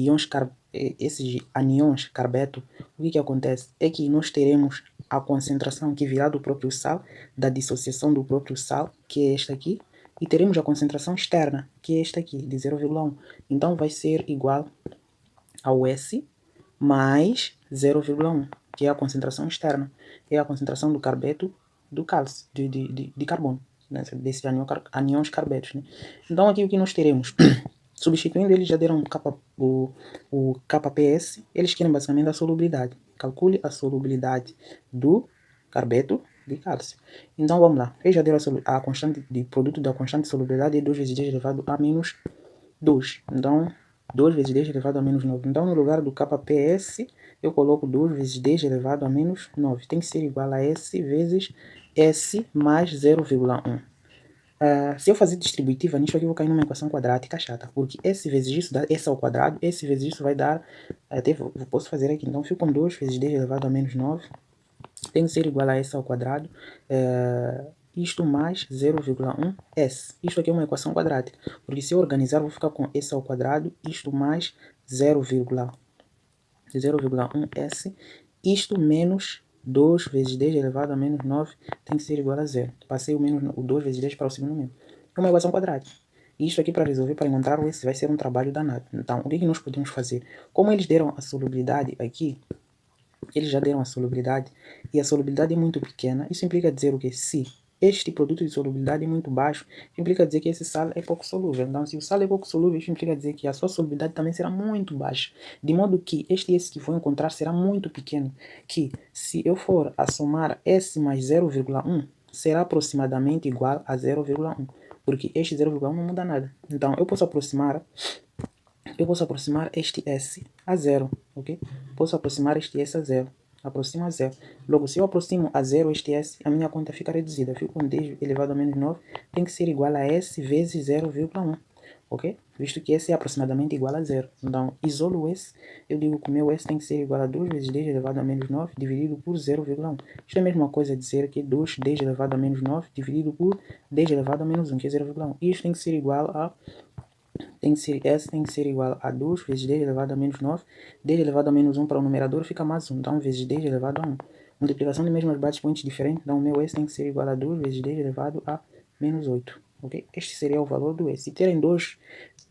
Speaker 1: esses anions carbeto, o que acontece é que nós teremos a concentração que virá do próprio sal, da dissociação do próprio sal, que é esta aqui, e teremos a concentração externa, que é esta aqui, de 0,1. Então vai ser igual ao S mais 0,1, que é a concentração externa, é a concentração do carbeto do cálcio, de carbono, né, desses anions carbetos. Né? Então aqui o que nós teremos? Substituindo, eles já deram o KPS, eles querem basicamente a solubilidade. Calcule a solubilidade do carbeto de cálcio. Então vamos lá, eles já deram a constante de produto da constante de solubilidade é 2 vezes 10 elevado a menos 2. Então 2 vezes 10 elevado a menos 9. Então no lugar do KPS eu coloco 2 vezes 10 elevado a menos 9. Tem que ser igual a S vezes S mais 0,1. Se eu fazer distributiva nisso aqui, eu vou cair numa equação quadrática chata, porque S vezes isso dá S ao quadrado, S vezes isso vai dar, até posso fazer aqui, então fico com 2 vezes 10 elevado a menos 9, tem que ser igual a S ao quadrado, isto mais 0,1s. Isto aqui é uma equação quadrática, porque se eu organizar, vou ficar com s ao quadrado, isto mais 0,1s, isto menos 2 vezes 10 elevado a menos 9 tem que ser igual a zero. Passei o 2 vezes 10 para o segundo membro. É uma equação quadrática. Isto aqui para resolver, para encontrar o s, vai ser um trabalho danado. Então, o que nós podemos fazer? Como eles deram a solubilidade aqui, eles já deram a solubilidade, e a solubilidade é muito pequena, isso implica dizer o que? Se este produto de solubilidade é muito baixo, implica dizer que esse sal é pouco solúvel. Então, se o sal é pouco solúvel, isso implica dizer que a sua solubilidade também será muito baixa. De modo que este S que vou encontrar será muito pequeno, que se eu for a somar S mais 0,1, será aproximadamente igual a 0,1, porque este 0,1 não muda nada. Então, eu posso aproximar este S a zero, ok? Posso aproximar este S a zero. Aproximo a zero. Logo, se eu aproximo a zero este S, a minha conta fica reduzida. Fico com 10 elevado a menos 9, tem que ser igual a S vezes 0,1, ok? Visto que S é aproximadamente igual a zero. Então, isolo S, eu digo que o meu S tem que ser igual a 2 vezes 10 elevado a menos 9 dividido por 0,1. Isto é a mesma coisa dizer que 2 10 elevado a menos 9 dividido por 10 elevado a menos 1, que é 0,1. Isto tem que ser igual a S tem que ser igual a 2 vezes 10 elevado a menos 9. 10 elevado a menos 1 para o numerador fica mais 1. Então, vezes 10 elevado a 1. Multiplicação de mesmas bases pontos diferentes. Então, o meu S tem que ser igual a 2 vezes 10 elevado a menos 8. Ok? Este seria o valor do S. Se terem 2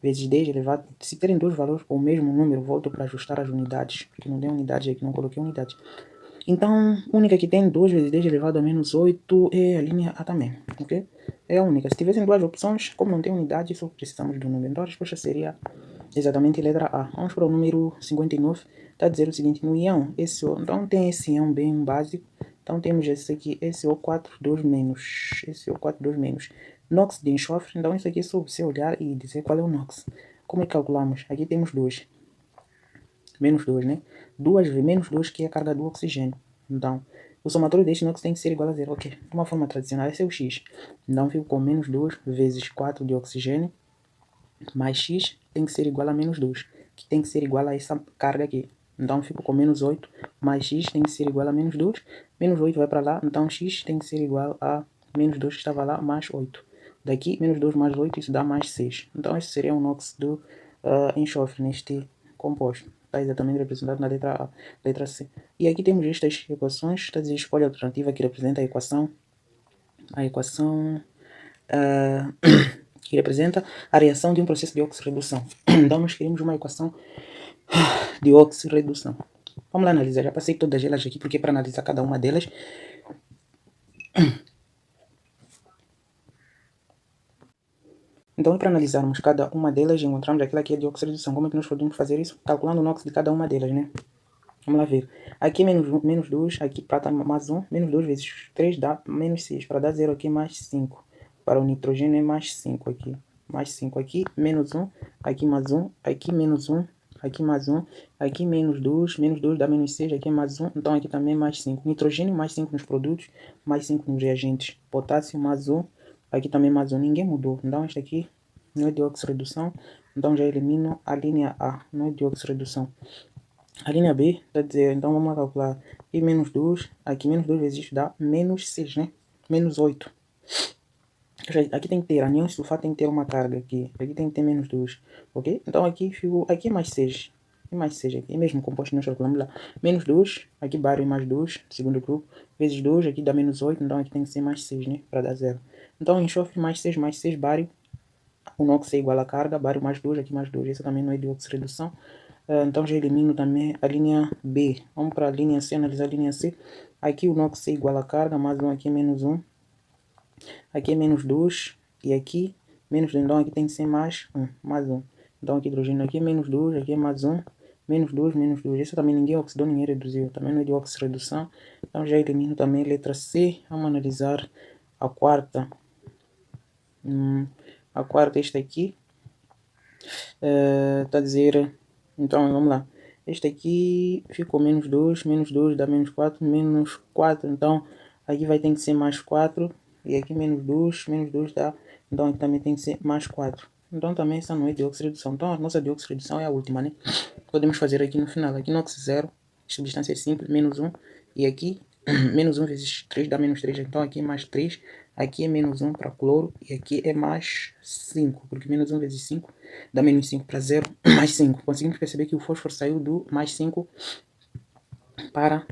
Speaker 1: vezes 10 elevado... Se terem dois valores com o mesmo número, volto para ajustar as unidades. Porque não tem unidade aqui, não coloquei unidade. Então, a única que tem 2 vezes 10 elevado a menos 8 é a linha A também, ok? É a única. Se tivessem duas opções, como não tem unidade, só precisamos do número. Então, a resposta seria exatamente a letra A. Vamos para o número 59. Está a dizer o seguinte, no íon SO, então tem esse íon bem básico. Então, temos esse aqui, SO4, 2 menos. SO4, 2 menos. NOx de enxofre. Então, isso aqui é só você olhar e dizer qual é o NOx. Como é que calculamos? Aqui temos 2. Menos 2, né? 2 vezes menos 2, que é a carga do oxigênio. Então, o somatório deste NOx tem que ser igual a zero. Ok, de uma forma tradicional, esse é o X. Então, fico com menos 2 vezes 4 de oxigênio, mais X tem que ser igual a menos 2, que tem que ser igual a essa carga aqui. Então, fico com menos 8, mais X tem que ser igual a menos 2. Menos 8 vai para lá, então X tem que ser igual a menos 2 que estava lá, mais 8. Daqui, menos 2 mais 8, isso dá mais 6. Então, esse seria o NOx do enxofre neste composto. Está exatamente representado na letra A, letra C. E aqui temos estas equações, está a dizer escolha alternativa que representa a equação que representa a reação de um processo de oxirredução. Então nós queremos uma equação de oxirredução. Vamos lá analisar, já passei todas elas aqui porque é para analisar cada uma delas. Então, para analisarmos cada uma delas, encontramos aquela que é de oxirredução. Como é que nós podemos fazer isso? Calculando o NOx de cada uma delas, né? Vamos lá ver. Aqui menos 2, aqui prata mais 1. Menos 2 vezes 3 dá menos 6. Para dar 0 aqui mais 5. Para o nitrogênio é mais 5 aqui. Mais 5 aqui, menos 1. Aqui mais 1. Aqui menos 1. Aqui mais 1. Aqui menos 2. Menos 2 dá menos 6. Aqui é mais 1. Então aqui também mais 5. Nitrogênio mais 5 nos produtos. Mais 5 nos reagentes. Potássio mais 1. Aqui também mais 1. Ninguém mudou. Então este aqui não é de oxirredução. Então já elimino a linha A. Não é de oxirredução. A linha B, está a dizer, então vamos calcular aqui menos 2, aqui menos 2 vezes isso dá menos 6, né? Menos 8. Aqui tem que ter, anião sulfato tem que ter uma carga aqui tem que ter menos 2, ok? Então aqui é mais 6, mais 6 aqui, mesmo composto nós calculamos lá. Menos 2, aqui bário é mais 2, segundo grupo, vezes 2, aqui dá menos 8, então aqui tem que ser mais 6, né? Para dar 0. Então enxofre mais 6, bário, o NOx é igual a carga, bário mais 2, aqui mais 2, essa também não é de oxirredução. Então já elimino também a linha B. Vamos para a linha C, analisar a linha C. Aqui o NOx é igual a carga, mais 1 aqui é menos 1. Aqui é menos 2. E aqui menos 2. Então aqui tem que ser mais 1. Mais 1. Então aqui hidrogênio aqui é menos 2. Aqui é mais 1. Menos 2, menos 2. Essa também ninguém oxidou, ninguém reduziu. Também não é de oxirredução. Então já elimino também a letra C. Vamos analisar a quarta. A quarta, esta aqui. Está a dizer... Então, vamos lá. Este aqui ficou menos 2 dá menos 4, menos 4. Então, aqui vai ter que ser mais 4. E aqui menos 2 dá. Então, aqui também tem que ser mais 4. Então, também essa não é de oxirredução. Então, a nossa de oxirredução é a última, né? Podemos fazer aqui no final. Aqui NOx 0, substância simples, menos 1. E aqui, menos 1 vezes 3 dá menos 3. Então, aqui mais 3. aqui é menos 1 para cloro e aqui é mais 5, porque menos 1 vezes 5 dá menos 5 para 0, mais 5. Conseguimos perceber que o fósforo saiu do mais 5 para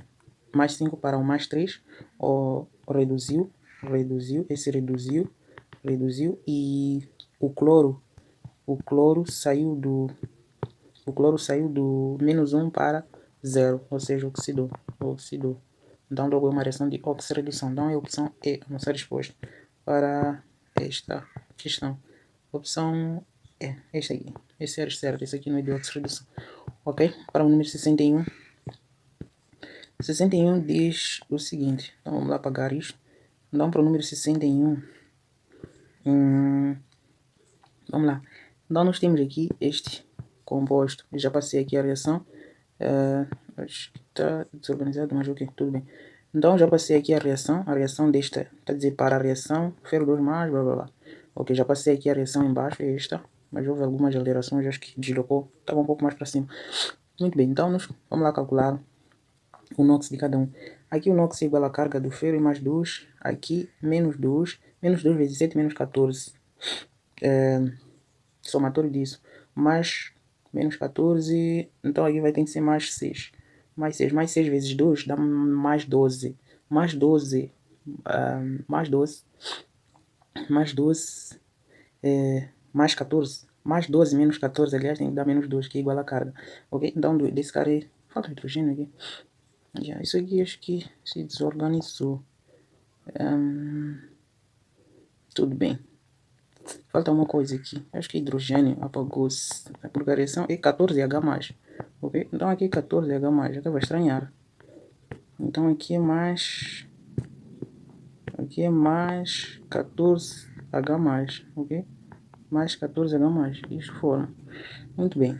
Speaker 1: o mais 3, ou reduziu, reduziu, e o cloro saiu do menos 1 para 0, ou seja, oxidou. Então logo é uma reação de oxirredução. Então a opção E a nossa resposta para esta questão. Opção E, esta aqui. Esse era certo, esse aqui não é de oxirredução. Ok? Para o número 61. 61 diz o seguinte. Então vamos lá apagar isto. Então para o número 61. Vamos lá. Então nós temos aqui este composto. Eu já passei aqui a reação. Acho que está desorganizado, mas ok, tudo bem. Então já passei aqui a reação desta, está a dizer para a reação, ferro 2 mais, blá blá blá. Ok, já passei aqui a reação embaixo, é esta, mas houve algumas alterações, acho que deslocou, estava um pouco mais para cima. Muito bem, então vamos lá calcular o NOx de cada um. Aqui o NOx é igual à carga do ferro e mais 2, aqui menos 2 vezes 7 menos 14. Somatório disso, mais menos 14, então aqui vai ter que ser mais 6. Mais 6 vezes 2 dá mais 12. Mais 12, mais 12, mais 14. Mais 12 menos 14, aliás, tem que dar menos 2, que é igual à carga. Ok? Então, desse cara aí, falta hidrogênio aqui. Isso aqui acho que se desorganizou. Tudo bem. Falta uma coisa aqui. Acho que hidrogênio apagou-se. A reação é 14H+. Ok? Então aqui é 14H+. Já estava a estranhar. Então aqui é mais 14H+. Ok? Mais 14H+. Isso foram. Muito bem.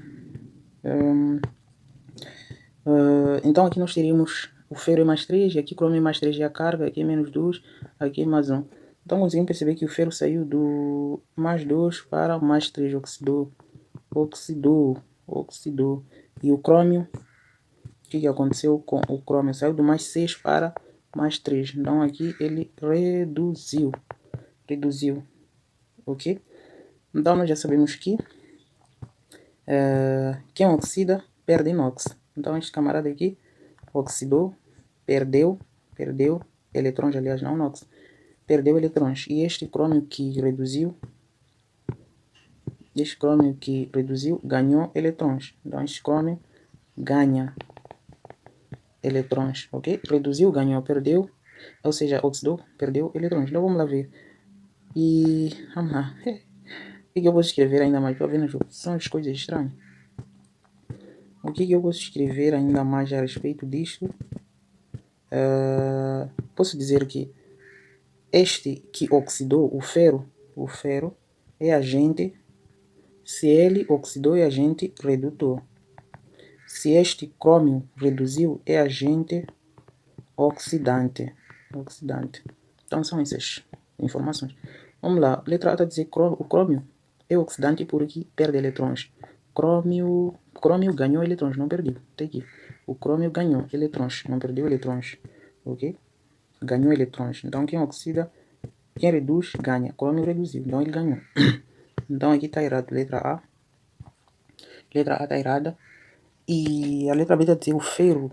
Speaker 1: Então aqui nós teríamos o ferro é mais 3, e aqui cromio é mais 3 e a carga, aqui é menos 2, aqui é mais 1. Então conseguimos perceber que o ferro saiu do mais 2 para o mais 3, oxidou. E o crômio, o que aconteceu com o crômio? Saiu do mais 6 para mais 3. Então aqui ele reduziu. Ok? Então nós já sabemos que quem oxida perde inox. Então este camarada aqui oxidou, perdeu eletrões, aliás não inox, perdeu eletrões. E este crômio que reduziu, ganhou eletrões. Então este crômio ganha eletrões, ok? Reduziu, ganhou, perdeu, ou seja, oxidou, perdeu eletrões. Então vamos lá ver. E vamos lá. O que eu posso escrever ainda mais? Para ver nas opções, coisas estranhas. O que eu posso escrever ainda mais a respeito disto? Posso dizer que este que oxidou, o ferro é agente. Se ele oxidou, é agente redutor. Se este crômio reduziu, é agente oxidante. Então são essas informações. Vamos lá, letra A está a dizer que o crômio é oxidante porque perde eletrões. Crômio ganhou eletrões, não perdeu. Tá aqui. O crômio ganhou eletrões, não perdeu eletrões. Ok? Ganhou eletrões. Então quem oxida, quem reduz, ganha. Crômio reduziu, então ele ganhou. Então aqui está errado, letra A. Letra A está errada. E a letra B está a dizer o ferro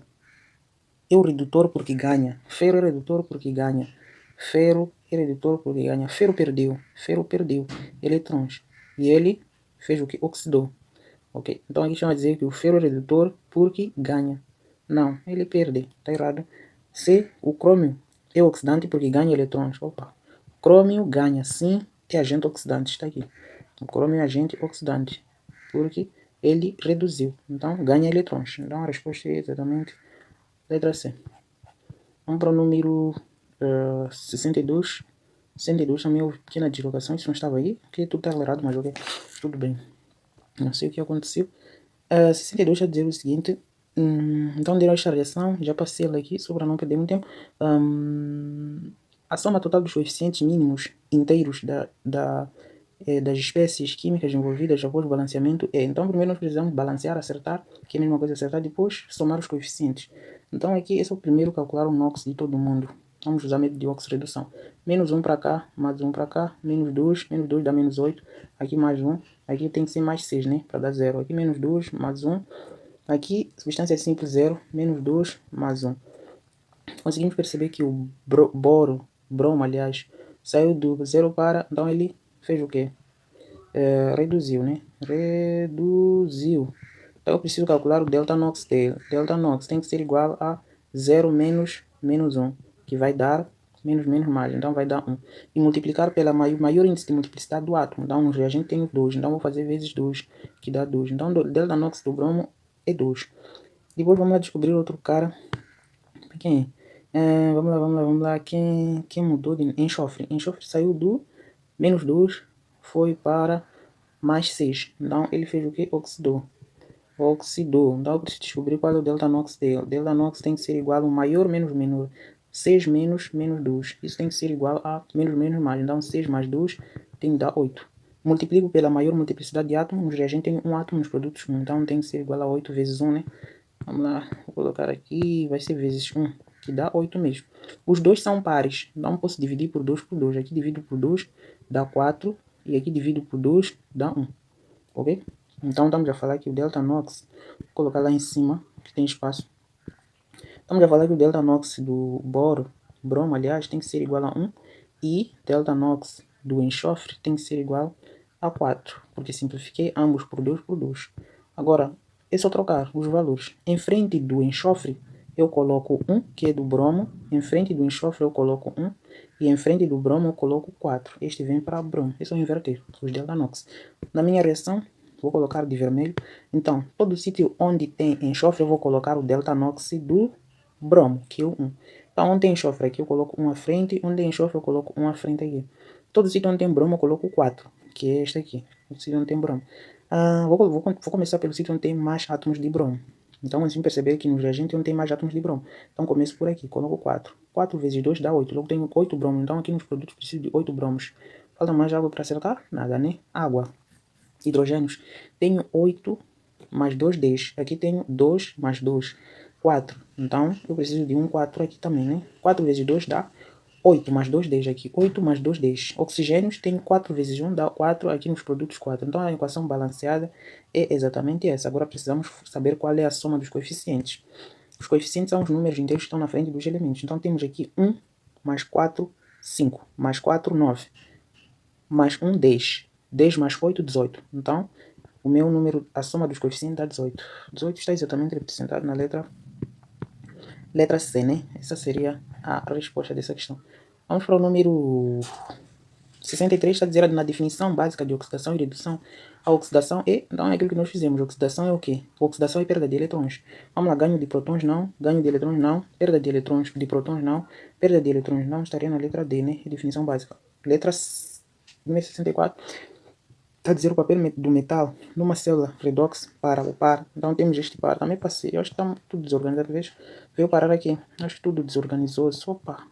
Speaker 1: é o redutor porque ganha. Ferro é redutor porque ganha. Ferro perdeu eletrões. E ele fez o que? Oxidou. Ok? Então aqui chama a dizer que o ferro é redutor porque ganha. Não, ele perde. Está errado. C, o crômio é oxidante porque ganha eletrões. Opa. Crômio ganha, sim, é agente oxidante. Está aqui. O crômio é agente oxidante porque ele reduziu. Então ganha eletrões. Então a resposta é exatamente letra C. Vamos para o número 62. 62 também houve pequena deslocação. Isso não estava aí. Porque tudo está acelerado, mas ok. Tudo bem. Não sei o que aconteceu. 62 já dizer o seguinte. Então deram esta reação. Já passei ela aqui, só para não perder muito tempo. A soma total dos coeficientes mínimos inteiros das espécies químicas envolvidas após o balanceamento é. Então primeiro nós precisamos balancear, acertar, que é a mesma coisa acertar, depois somar os coeficientes. Então aqui esse é o primeiro calcular o NOx de todo mundo. Vamos usar método de oxirredução. Menos 1 para cá, mais 1 para cá, menos 2 dá menos 8. Aqui mais 1, aqui tem que ser mais 6, né? Para dar 0. Aqui menos 2, mais 1. Aqui, substância simples 0, menos 2, mais 1. Conseguimos perceber que o bromo, aliás, saiu do 0 para... Então ele fez o quê? Reduziu, né? Reduziu. Então eu preciso calcular o delta NOx dele. Delta NOx tem que ser igual a 0 menos 1, que vai dar menos mais, então vai dar 1. E multiplicar pela maior índice de multiplicidade do átomo. Então no reagente tem 2, então vou fazer vezes 2, que dá 2. Então o delta NOx do bromo é 2. Depois vamos lá descobrir outro cara. Quem é? Vamos lá. Quem mudou de enxofre? Enxofre saiu do menos 2, foi para mais 6. Então ele fez o que? Oxidou. Então eu preciso descobrir qual é o delta NOx dele. O delta NOx tem que ser igual a maior menos menor. 6 menos 2. Isso tem que ser igual a menos mais. Então 6 mais 2 tem que dar 8. Multiplico pela maior multiplicidade de átomos. Nos reagentes tem um átomo, nos produtos 1. Então tem que ser igual a 8 vezes 1, né? Vamos lá, vou colocar aqui, vai ser vezes 1, que dá 8 mesmo. Os dois são pares, então posso dividir por 2 por 2. Aqui divido por 2, dá 4, e aqui divido por 2, dá 1. Ok? Então estamos a falar que o delta NOx, vou colocar lá em cima, que tem espaço. Estamos a falar que o delta NOx do bromo, aliás, tem que ser igual a 1, e delta NOx do enxofre tem que ser igual a 4, porque simplifiquei ambos por 2 por 2. Agora, é só trocar os valores. Em frente do enxofre, eu coloco 1, que é do bromo. Em frente do enxofre, eu coloco 1. E em frente do bromo, eu coloco 4. Este vem para bromo. É só inverter os delta NOx. Na minha reação, vou colocar de vermelho. Então, todo sítio onde tem enxofre, eu vou colocar o delta NOx do bromo, que é o 1. Então, onde tem enxofre aqui, eu coloco 1 à frente. Onde tem enxofre, eu coloco 1 à frente aqui. Todo sítio onde tem bromo, eu coloco 4, que é este aqui. O sítio onde tem bromo. Vou começar pelo sítio onde tem mais átomos de bromo. Então, assim perceber que no reagente onde tem mais átomos de bromo. Então, começo por aqui, coloco 4. 4 vezes 2 dá 8. Logo tenho 8 bromos. Então, aqui nos produtos preciso de 8 bromos. Falta mais água para acertar? Nada, né? Água. Hidrogênios. Tenho 8 mais 2, 10. Aqui tenho 2 mais 2, 4. Então, eu preciso de um 4 aqui também, né? 4 vezes 2 dá 8 mais 2, 10 aqui. 8 mais 2, 10. Oxigênios tem 4 vezes 1, dá 4 aqui nos produtos 4. Então a equação balanceada é exatamente essa. Agora precisamos saber qual é a soma dos coeficientes. Os coeficientes são os números inteiros que estão na frente dos elementos. Então temos aqui 1 mais 4, 5. Mais 4, 9. Mais 1, 10. 10 mais 8, 18. Então o meu número, a soma dos coeficientes dá 18. 18 está exatamente representado na letra C, né? Essa seria a resposta dessa questão. Vamos para o número 63, está a dizer na definição básica de oxidação e redução. A oxidação é, então é aquilo que nós fizemos. Oxidação é o quê? Oxidação é perda de eletrões. Vamos lá, ganho de prótons não, ganho de eletrões não, perda de eletrões, de prótons não, perda de eletrões não, estaria na letra D, né? Definição básica. Letra número 64. Está a dizer o papel do metal numa célula redox para o par. Então temos este par. Também passei. Eu acho que está tudo desorganizado. Veio parar aqui. Acho que tudo desorganizou. Opa,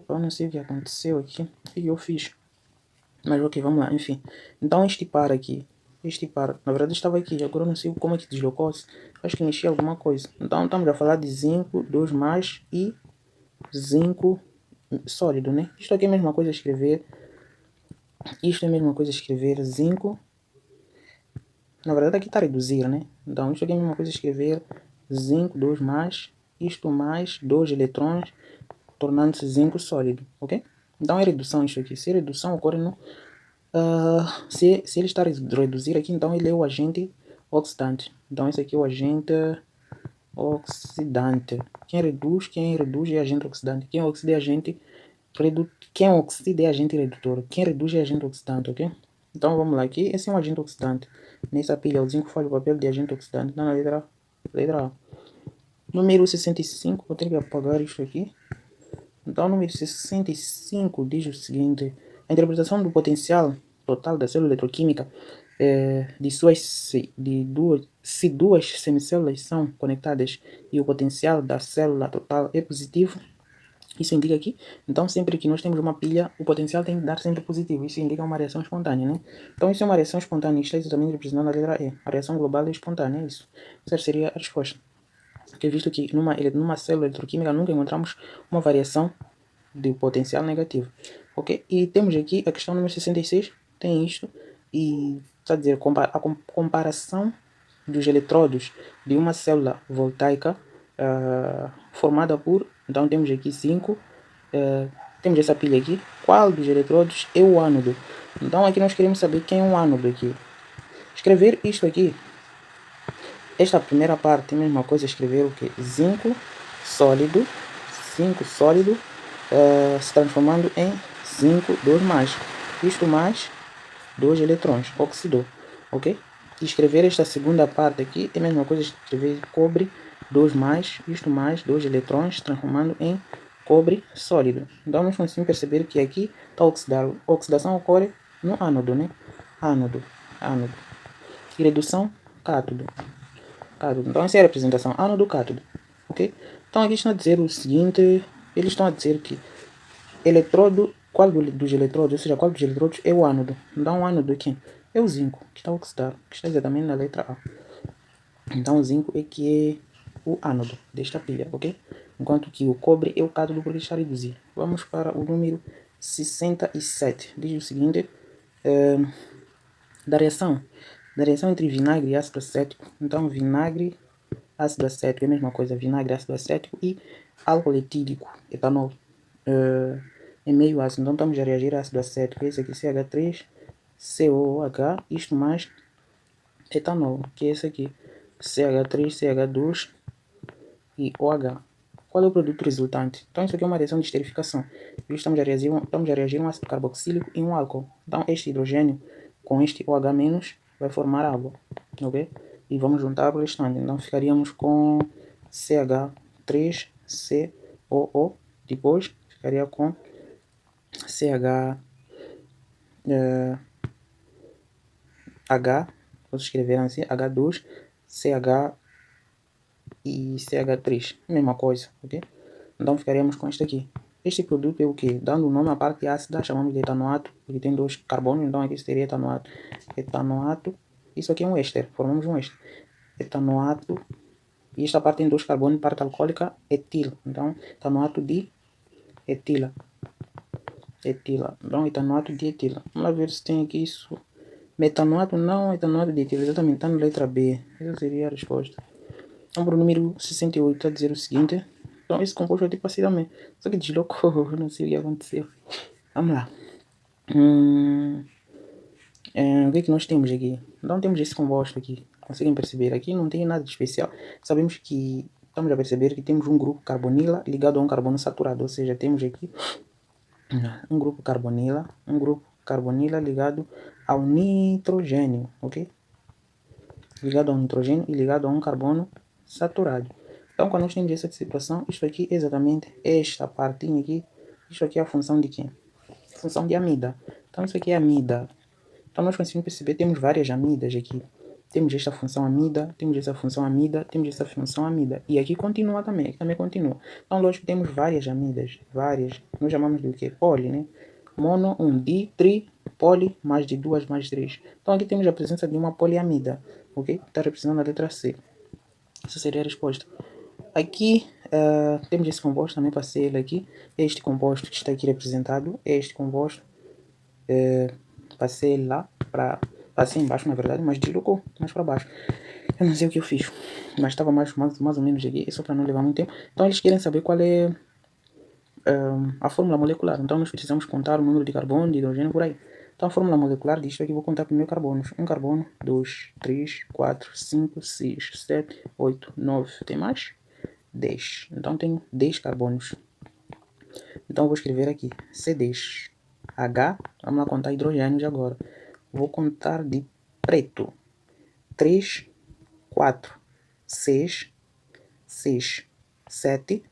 Speaker 1: eu não sei o que aconteceu aqui. O que eu fiz? Mas ok, vamos lá. Enfim. Então este par aqui. Este par. Na verdade estava aqui. Agora eu não sei como é que deslocou-se. Acho que mexi alguma coisa. Então estamos a falar de zinco 2 mais e zinco sólido, né? Isto aqui é a mesma coisa a escrever. Isto é a mesma coisa escrever zinco. Na verdade aqui está a reduzir, né? Então isto aqui é a mesma coisa escrever zinco 2 mais, isto mais 2 eletrões, tornando-se zinco sólido, ok? Então é redução isto aqui. Se a redução ocorre no... se ele está a reduzir aqui, então ele é o agente oxidante. Então esse aqui é o agente oxidante. Quem reduz é agente oxidante. Quem oxida é agente Quem oxida é agente redutor. Quem reduz é agente oxidante, ok? Então vamos lá aqui. Esse é um agente oxidante. Nessa pilha o zinco faz o papel de agente oxidante. Então na letra A. Número 65, vou ter que apagar isso aqui. Então o número 65 diz o seguinte. A interpretação do potencial total da célula eletroquímica se duas semicélulas são conectadas e o potencial da célula total é positivo. Isso indica aqui, então sempre que nós temos uma pilha, o potencial tem que dar sempre positivo. Isso indica uma reação espontânea, né? Então isso é uma reação espontânea, isto é exatamente representado na letra E. A reação global é espontânea, é isso. Essa seria a resposta. que visto que numa célula eletroquímica nunca encontramos uma variação de potencial negativo, ok? E temos aqui a questão número 66, tem isto, e está a dizer a comparação dos eletrodos de uma célula voltaica formada por, então temos aqui 5, temos essa pilha aqui, qual dos eletrodos é o ánodo? Então aqui nós queremos saber quem é o ánodo aqui. Escrever isto aqui, esta primeira parte é a mesma coisa, escrever o que? Zinco sólido se transformando em zinco 2 mais, isto mais 2 eletrões, oxidou, ok? E escrever esta segunda parte aqui é a mesma coisa, escrever cobre 2 mais, isto mais 2 eletrões, transformando em cobre sólido. Então nós conseguimos perceber que aqui está oxidado. A oxidação ocorre no ánodo, né? Ánodo. E redução, cátodo. Então essa é a representação, ánodo, cátodo, ok? Então aqui estão a dizer o seguinte, eles estão a dizer que eletrodo, qual dos eletrodos, ou seja, qual dos eletrodos é o ánodo. Então o ánodo aqui é o zinco, que está oxidado, que está exatamente na letra A. Então o zinco é que é o ánodo desta pilha, ok? Enquanto que o cobre é o cátodo porque está reduzido. Vamos para o número 67. Diz o seguinte, da reação entre vinagre e ácido acético. Então vinagre, ácido acético é a mesma coisa, vinagre, ácido acético e álcool etílico, etanol. É meio ácido, então estamos a reagir a ácido acético, esse aqui CH3, COOH, isto mais etanol, que é esse aqui, CH3, CH2 e OH. Qual é o produto resultante? Então isso aqui é uma reação de esterificação. Estamos a reagir um ácido carboxílico e um álcool. Então este hidrogênio com este OH- vai formar água, ok? E vamos juntar o restante. Então ficaríamos com CH3COO, depois ficaria com vou escrever assim, H2, CH e CH3, mesma coisa, ok? Então ficaríamos com este aqui. Este produto é o que? Dando o nome à parte ácida, chamamos de etanoato, porque tem 2 carbonos, então aqui seria etanoato. Etanoato, isso aqui é um éster, formamos um éster. Etanoato, e esta parte tem 2 carbonos, parte alcoólica, etil. Então, etanoato de etila. Então, etanoato de etila. Vamos lá ver se tem aqui isso. Metanoato não, etanoato de etila. Exatamente, está na letra B. Essa seria a resposta. Então, para o número 68, está a dizer o seguinte. Então, esse composto é tipo assim também. Só que deslocou, não sei o que aconteceu. Vamos lá. O que é que nós temos aqui? Então, temos esse composto aqui. Conseguem perceber? Aqui não tem nada de especial. Sabemos que, estamos a perceber que temos um grupo carbonila ligado a um carbono saturado. Ou seja, temos aqui um grupo carbonila ligado ao nitrogênio, ok? Ligado ao nitrogênio e ligado a um carbono saturado. Então, quando nós temos essa situação, isto aqui é exatamente esta partinha aqui, isto aqui é a função de quê? Função de amida. Então, isso aqui é amida. Então, nós conseguimos perceber, temos várias amidas aqui. Temos esta função amida, temos essa função amida, temos essa função amida. E aqui continua também, aqui também continua. Então, lógico que temos várias amidas, várias. Nós chamamos de o quê? Poli, né? Mono, di, tri, poli, mais de 2, mais de 3. Então, aqui temos a presença de uma poliamida, ok? Está representando a letra C. Essa seria a resposta. Aqui temos esse composto, também passei ele aqui. Este composto que está aqui representado, este composto. Passei lá passei embaixo, na verdade, mas deslocou mais para baixo. Eu não sei o que eu fiz, mas estava mais ou menos aqui, só para não levar muito tempo. Então eles querem saber qual é a fórmula molecular. Então nós precisamos contar o número de carbono, de hidrogênio, por aí. Então a fórmula molecular disto aqui, vou contar primeiro carbonos. Um carbono, 2, 3, 4, 5, 6, 7, 8, 9, tem mais? 10. Então tenho 10 carbonos. Então eu vou escrever aqui C10. H, vamos lá contar hidrogênios agora. Vou contar de preto. 3, 4, 6, 6, 7,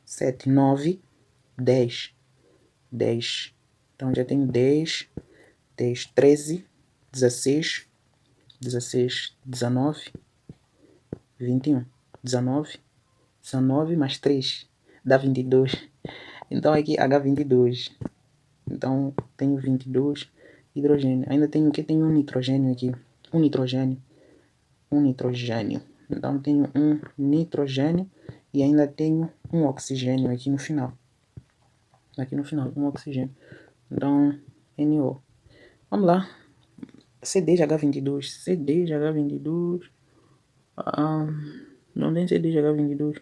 Speaker 1: 7, 9, 10. 10. Então já tenho 10, 10, 13, 16, 16, 19, 21. 19, 19 mais 3 dá 22. Então aqui H22. Então tenho 22 hidrogênio. Ainda tenho o que? Tenho um nitrogênio aqui. Um nitrogênio. Então tenho um nitrogênio e ainda tenho um oxigênio aqui no final. Aqui no final, um oxigênio. Então, NO. Vamos lá. CDH22. CDH22. Não tem CDH22.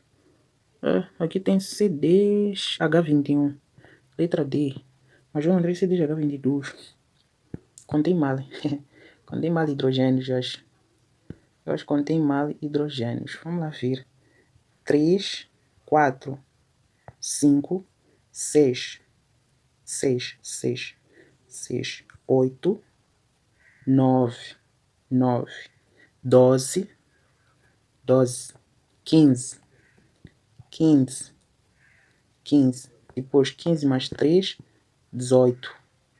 Speaker 1: Aqui tem CDH21. Letra D. Mas eu não tenho CDH22. Contei mal. Contei mal hidrogênios, eu acho. Eu acho que contém mal hidrogênios. Vamos lá ver. 3, 4, 5, 6, 6, 6, 6, 8, 9, 9, 12, 12, 15, 15, 15. Depois 15 mais 3, 18.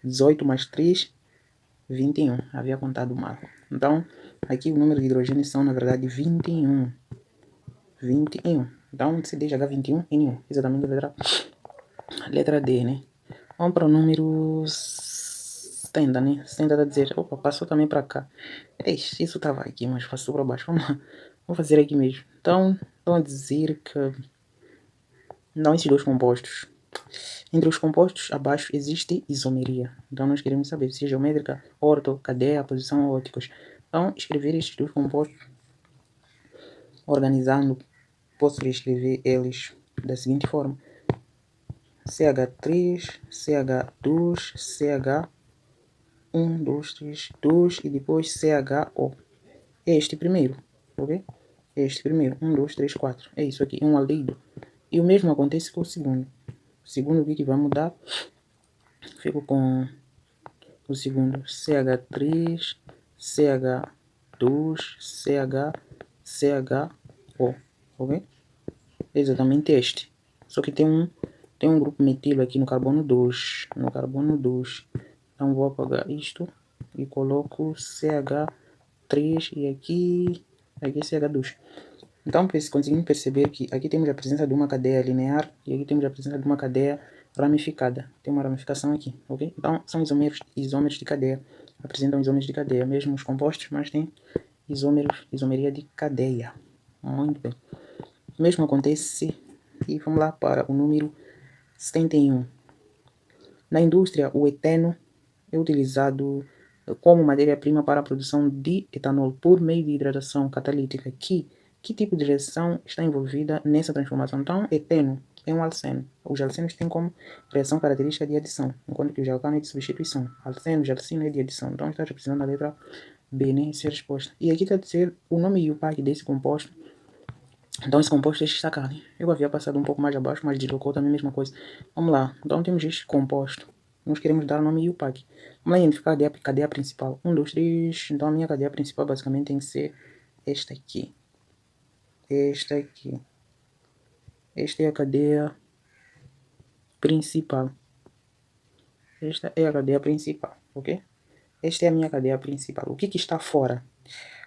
Speaker 1: 18 mais 3, 21. Havia contado mal. Então, aqui o número de hidrogênios são, na verdade, 21. 21. Então, CDH21, N1. Exatamente a letra D, né? Vamos para o número 70, né? 70 a dizer, opa, passou também para cá. Isso estava aqui, mas passou para baixo. Vamos lá. Vou fazer aqui mesmo. Então, vamos dizer que... Não, esses dois compostos. Entre os compostos abaixo existe isomeria. Então, nós queremos saber se é geométrica, orto, cadeia, posição ou óticos. Então, escrever estes dois compostos, organizando, posso escrever eles da seguinte forma. CH3, CH2, CH1, 2, 3, 2 e depois CHO. É este primeiro, ok? É este primeiro, 1, 2, 3, 4. É isso aqui, é um aldeído. E o mesmo acontece com o segundo. O segundo, o que vai mudar? Fico com o segundo, CH3, CH2, CHO, ok? É exatamente este. Só que tem um grupo metilo aqui no carbono 2. No carbono 2. Então vou apagar isto e coloco CH3 e aqui CH2. Então conseguimos perceber que aqui temos a presença de uma cadeia linear e aqui temos a presença de uma cadeia ramificada. Tem uma ramificação aqui, ok? Então são isômeros de cadeia. Apresentam isômeros de cadeia, mesmo os compostos, mas tem isomeria de cadeia. Muito bem. O mesmo acontece, e vamos lá para o número 71. Na indústria, o eteno é utilizado como matéria-prima para a produção de etanol por meio de hidratação catalítica. Que tipo de reação está envolvida nessa transformação? Então, eteno é um alceno. Os alcenos têm como reação característica de adição, enquanto que o alcano é de substituição. Alceno, gelcino é de adição. Então, está representando a letra B, né? Essa é a resposta. E aqui está a dizer o nome e o pack desse composto. Então esse composto é este sacane. Eu havia passado um pouco mais abaixo, mas deslocou também a mesma coisa. Vamos lá. Então temos este composto. Nós queremos dar o nome IUPAC. Vamos lá identificar a cadeia principal. 1, 2, 3. Então a minha cadeia principal basicamente tem que ser esta aqui. Esta aqui. Esta é a cadeia principal. Esta é a cadeia principal, ok? Esta é a minha cadeia principal. O que está fora?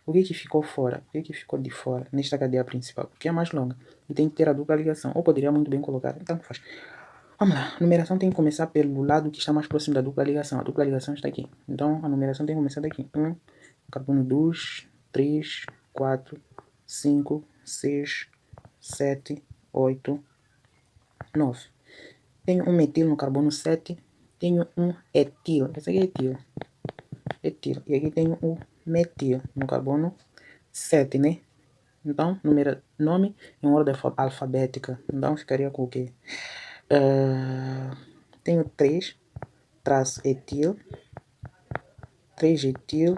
Speaker 1: O que ficou fora? O que ficou de fora nesta cadeia principal? Porque é mais longa e tem que ter a dupla ligação. Ou poderia muito bem colocar, então faz. Vamos lá, a numeração tem que começar pelo lado que está mais próximo da dupla ligação. A dupla ligação está aqui. Então a numeração tem que começar daqui. 1, carbono 2, 3, 4, 5, 6, 7, 8, 9. Tenho um metil no carbono 7. Tenho um etil. Esse aqui é etil. Etil. E aqui tenho o metil no carbono 7, né? Então, nome em ordem alfabética. Então, ficaria com o quê? Tenho 3 traço etil, 3 etil,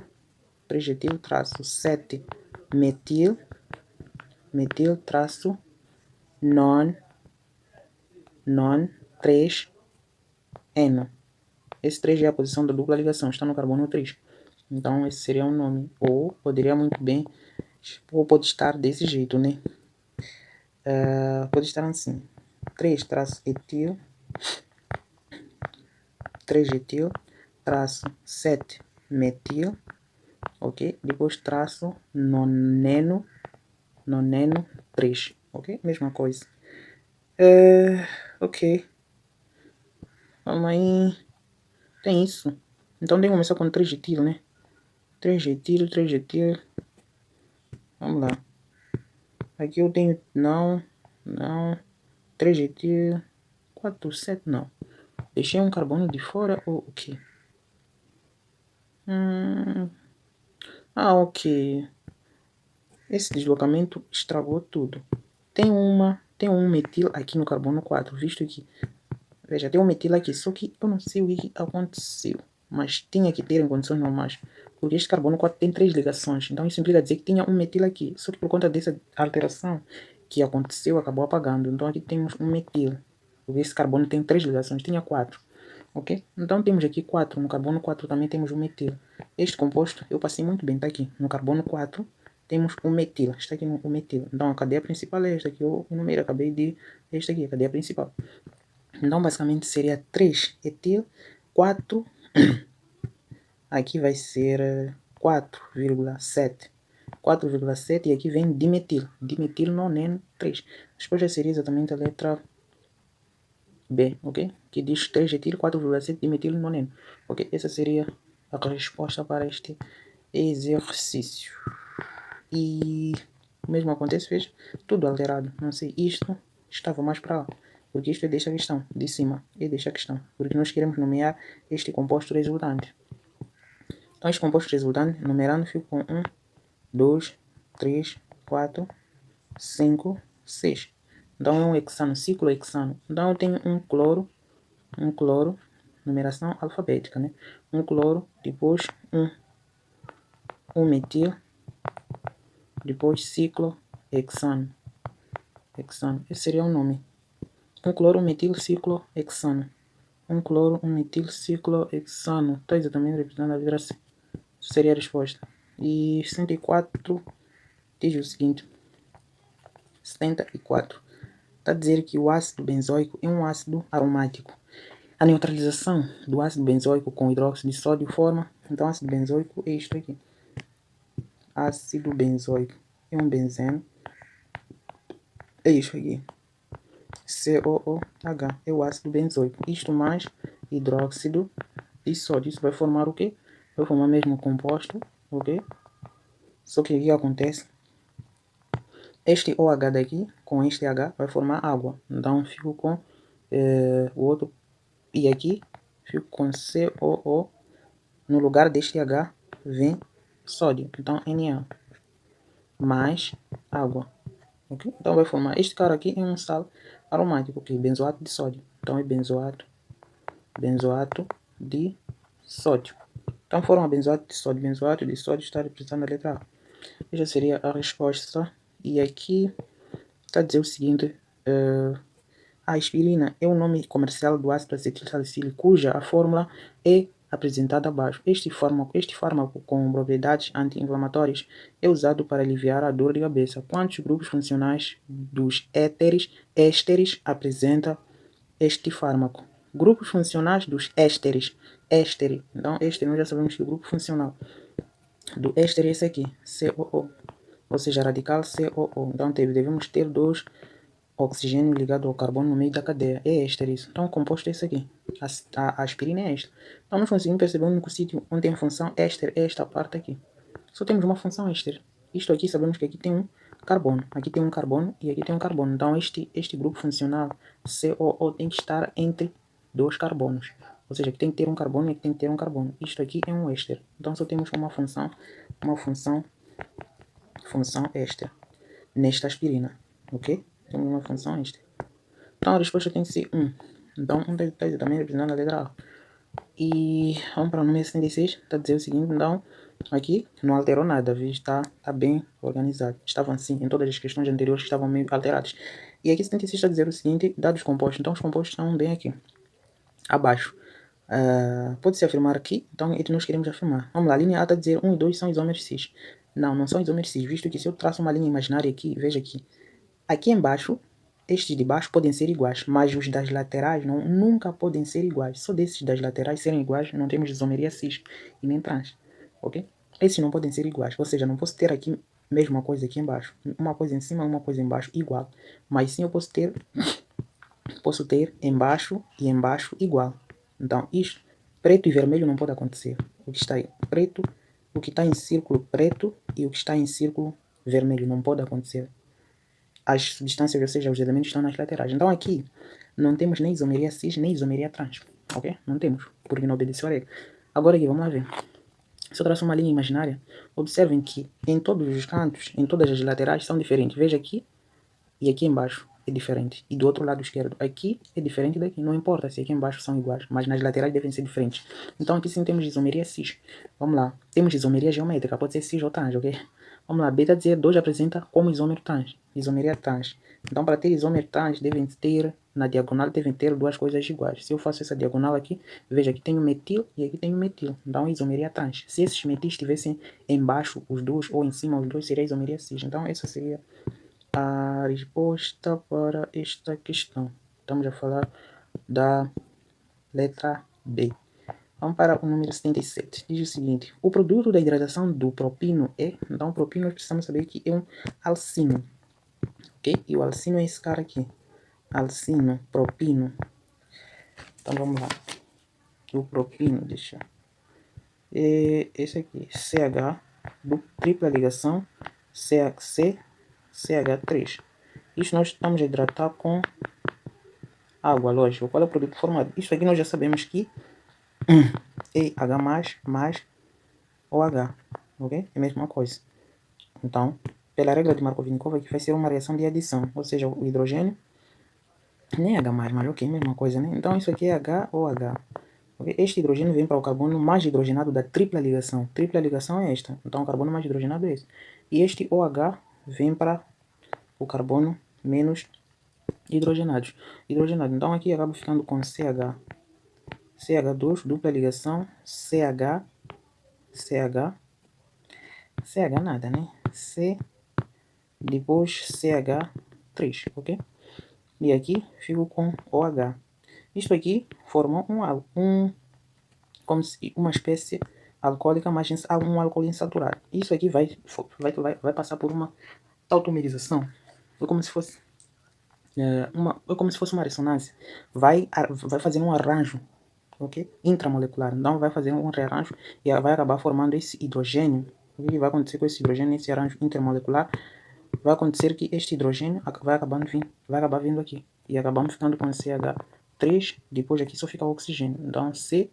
Speaker 1: 3 etil traço 7 metil, metil traço non 3 eno. Esse 3 é a posição da dupla ligação, está no carbono 3. Então, esse seria um nome. Ou poderia muito bem, ou pode estar desse jeito, né? Pode estar assim. 3 traço etil, 3 etil, traço 7 metil, ok? Depois traço noneno 3, ok? Mesma coisa. Ok. Vamos aí. Tem isso. Então tem que começar com 3 etil, né? 3 etil. Vamos lá. Aqui eu tenho, não, 3 etil, 4, 7, não. Deixei um carbono de fora ou o quê? Ok. Esse deslocamento estragou tudo. Tem um metil aqui no carbono 4, visto que... Veja, tem um metil aqui, só que eu não sei o que aconteceu. Mas tinha que ter em condições normais. Porque este carbono 4 tem 3 ligações. Então isso implica dizer que tinha um metil aqui. Só que por conta dessa alteração que aconteceu, acabou apagando. Então aqui temos um metil. Porque esse carbono tem 3 ligações, tinha 4. Ok? Então temos aqui 4. No carbono 4 também temos um metil. Este composto eu passei muito bem, está aqui. No carbono 4 temos o metil. Está aqui o metil. Então a cadeia principal é esta que eu enumerei. Acabei de... Esta aqui, a cadeia principal. Então basicamente seria 3 etil, 4... Aqui vai ser 4,7. 4,7 e aqui vem dimetil. Dimetil noneno 3. A resposta seria exatamente a letra B, ok? Que diz 3 etil, 4,7 dimetil noneno. Ok, essa seria a resposta para este exercício. E o mesmo acontece, veja, tudo alterado. Não sei, isto estava mais para lá. Porque isto é desta questão, de cima, é desta questão. Porque nós queremos nomear este composto resultante. Então, este composto resultante, numerando, fica com 1, 2, 3, 4, 5, 6. Então, é um hexano, ciclo hexano. Então, eu tenho um cloro, numeração alfabética, né? Um cloro, depois um metil, depois ciclo hexano. Esse seria o nome. Um cloro, um metil, ciclo hexano. Um cloro, um metil, ciclo hexano. Está exatamente representando a letra C. Isso seria a resposta. E 64 diz o seguinte. 74. Está a dizer que o ácido benzoico é um ácido aromático. A neutralização do ácido benzoico com hidróxido de sódio forma... Então, ácido benzoico é isto aqui. Ácido benzoico é um benzeno. É isso aqui. COOH é o ácido benzoico. Isto mais hidróxido de sódio. Isso vai formar o quê? Vai formar o mesmo composto, ok? Só que o que acontece? Este OH daqui, com este H, vai formar água. Então, fico com o outro. E aqui, fico com COO. No lugar deste H, vem sódio. Então, Na. Mais água. Okay? Então, vai formar... Este cara aqui é um sal aromático, okay? Benzoato de sódio. Então, é benzoato de sódio. Então, forma benzoato de sódio. Benzoato de sódio está representando a letra A. Essa seria a resposta. E aqui está a dizer o seguinte. A aspirina é o nome comercial do ácido acetil salicílico, cuja a fórmula é apresentada abaixo. Este fármaco com propriedades anti-inflamatórias é usado para aliviar a dor de cabeça. Quantos grupos funcionais dos ésteres apresenta este fármaco? Grupos funcionais dos ésteres. Éster. Então, este nós já sabemos que o grupo funcional do éster é esse aqui, COO. Ou seja, radical COO. Então, devemos ter dois oxigênio ligado ao carbono no meio da cadeia. É éster isso. Então, o composto é esse aqui. A aspirina é esta. Então, nós conseguimos perceber o único sítio onde tem função éster é esta parte aqui. Só temos uma função éster. Isto aqui, sabemos que aqui tem um carbono. Aqui tem um carbono e aqui tem um carbono. Então, este grupo funcional COO tem que estar entre dois carbonos. Ou seja, aqui tem que ter um carbono e aqui tem que ter um carbono. Isto aqui é um éster. Então, só temos uma função éster nesta aspirina. Ok? Temos uma função éster. Então, a resposta tem que ser 1. Então, 1 está também representando a letra A. E vamos para o número 66. Está a dizer o seguinte, então, aqui não alterou nada, viu? Está bem organizado. Estavam assim em todas as questões anteriores que estavam meio alteradas. E aqui 76 está a dizer o seguinte, dados compostos. Então, os compostos estão bem aqui, abaixo. Pode-se afirmar aqui, então nós queremos afirmar. Vamos lá, a linha A está a dizer 1 e 2 são isómeros cis. Não são isómeros cis, visto que se eu traço uma linha imaginária aqui, veja aqui. Aqui embaixo, estes de baixo podem ser iguais, mas os das laterais nunca podem ser iguais. Só desses das laterais serem iguais, não temos isomeria cis e nem trans, ok? Esses não podem ser iguais, ou seja, não posso ter aqui mesma coisa aqui embaixo. Uma coisa em cima, uma coisa embaixo igual. Mas sim eu posso ter embaixo e embaixo igual. Então, isto, preto e vermelho não pode acontecer. O que está aí, preto, o que está em círculo preto e o que está em círculo vermelho não pode acontecer. as substâncias, ou seja, os elementos estão nas laterais. Então aqui não temos nem isomeria cis, nem isomeria trans, ok? Não temos, porque não obedeceu a regra. Agora aqui, vamos lá ver. Se eu traço uma linha imaginária, observem que em todos os cantos, em todas as laterais são diferentes. Veja aqui e aqui embaixo é diferente. E do outro lado esquerdo, aqui é diferente daqui. Não importa se aqui embaixo são iguais, mas nas laterais devem ser diferentes. Então aqui sim temos isomeria cis. Vamos lá. Temos isomeria geométrica, pode ser cis ou trans, ok? Vamos lá. Beta de Z2 apresenta como isômero trans. Isomeria trans. Então para ter isômero trans, devem ter, na diagonal, devem ter duas coisas iguais. Se eu faço essa diagonal aqui, veja que tenho metil e aqui tenho metil. Então isomeria trans. Se esses metis estivessem embaixo os dois ou em cima os dois, seria isomeria cis. Então essa seria a resposta para esta questão. Estamos a falar da letra B. Vamos para o número 77. Diz o seguinte: o produto da hidratação do propino é. Então, o propino nós precisamos saber que é um alcino. Ok? E o alcino é esse cara aqui. Alcino, propino. Então, vamos lá. O propino, deixa. É esse aqui. CH, tripla ligação, CH3. Isso nós estamos a hidratar com água, lógico. Qual é o produto formado? Isso aqui nós já sabemos que é H mais OH, ok? É a mesma coisa. Então, pela regra de Markovnikov, aqui vai ser uma reação de adição, ou seja, o hidrogênio nem H mas ok, mesma coisa, né? Então isso aqui é HOH. Okay? Este hidrogênio vem para o carbono mais hidrogenado da tripla ligação. Tripla ligação é esta. Então o carbono mais hidrogenado é esse. E este OH vem para o carbono menos hidrogenado. Então aqui acaba ficando com CH2, dupla ligação, CH nada, né? Depois CH3, ok? E aqui fico com OH. Isto aqui forma como se uma espécie alcoólica, mas um álcool insaturado. Isso aqui vai passar por uma automerização. É como se fosse uma ressonância. Vai fazer um arranjo, ok? Intramolecular. Então vai fazer um rearranjo e vai acabar formando esse hidrogênio. O que vai acontecer com esse hidrogênio, esse arranjo intermolecular? Vai acontecer que este hidrogênio vai acabar vindo aqui. E acabamos ficando com CH3, depois aqui só fica o oxigênio. Então C,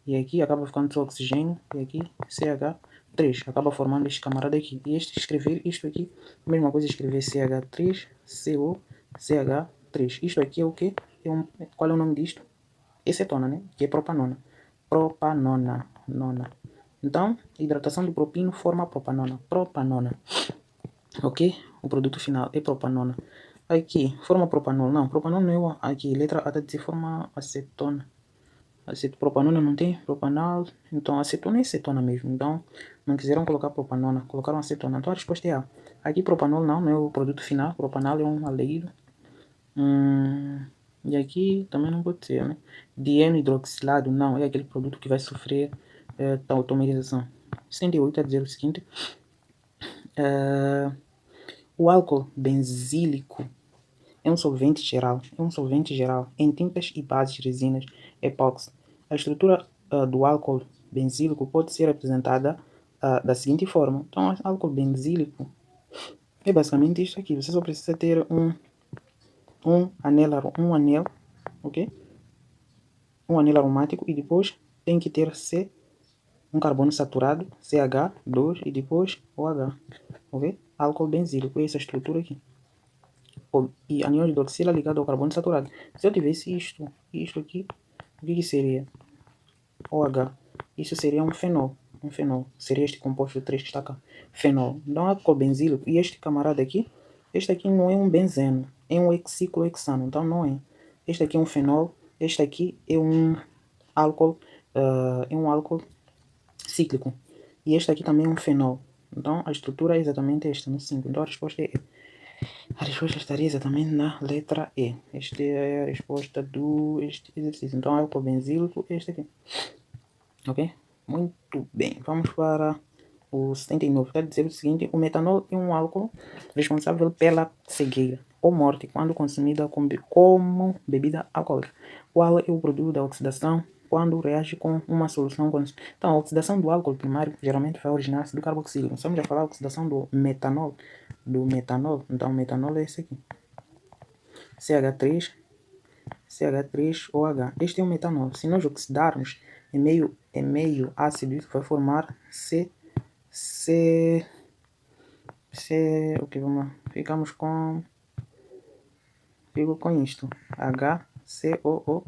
Speaker 1: e aqui acaba ficando só oxigênio, e aqui CH3. Acaba formando este camarada aqui. E escrever isto aqui, a mesma coisa escrever CH3, CO, CH3. Isto aqui é o que? Qual é o nome disto? É cetona, né? Que é propanona. Propanona. Então, hidratação do propino forma propanona. Ok? O produto final é propanona. Aqui, forma propanol. Não, propanol não é aqui. Letra A está dizer forma acetona. Propanona não tem propanol. Então, acetona é acetona mesmo. Então, não quiseram colocar propanona. Colocaram acetona. Então, a resposta é A. Aqui, propanol não é o produto final. Propanol é um aldeído. E aqui também não pode ser, né? Dieno hidroxilado não. É aquele produto que vai sofrer automerização. 78 está a dizer o seguinte. O álcool benzílico é um solvente geral em tintas e bases, resinas, epóxi. A estrutura do álcool benzílico pode ser apresentada da seguinte forma. Então, o álcool benzílico é basicamente isso aqui. Você só precisa ter um anel, ok? Um anel aromático e depois tem que ter um carbono saturado, CH2 e depois OH, ok? Álcool benzílico é essa estrutura aqui. E anião de hidroxila ligado ao carbono saturado. Se eu tivesse isto aqui, o que seria? OH. Isso seria um fenol. Seria este composto 3 que está cá. Fenol. Então, álcool benzílico. E este camarada aqui, este aqui não é um benzeno. É um ciclohexano. Então, não é. Este aqui é um fenol. Este aqui é um álcool, cíclico. E este aqui também é um fenol. Então, a estrutura é exatamente esta, no 5. Então, a resposta é E. A resposta estaria exatamente na letra E. Esta é a resposta deste exercício. Então, álcool benzílico, este aqui. Ok? Muito bem. Vamos para o 79. Quer dizer o seguinte: o metanol é um álcool responsável pela cegueira. ou morte quando consumida como bebida alcoólica. Qual é o produto da oxidação quando reage com uma solução? Então, a oxidação do álcool primário geralmente vai originar-se do carboxílio. Estamos já falar da oxidação do metanol. Então, o metanol é esse aqui. CH3OH. Este é o metanol. Se nós oxidarmos, é meio ácido, isso vai formar ok, vamos lá. Fico com isto. HCOOH.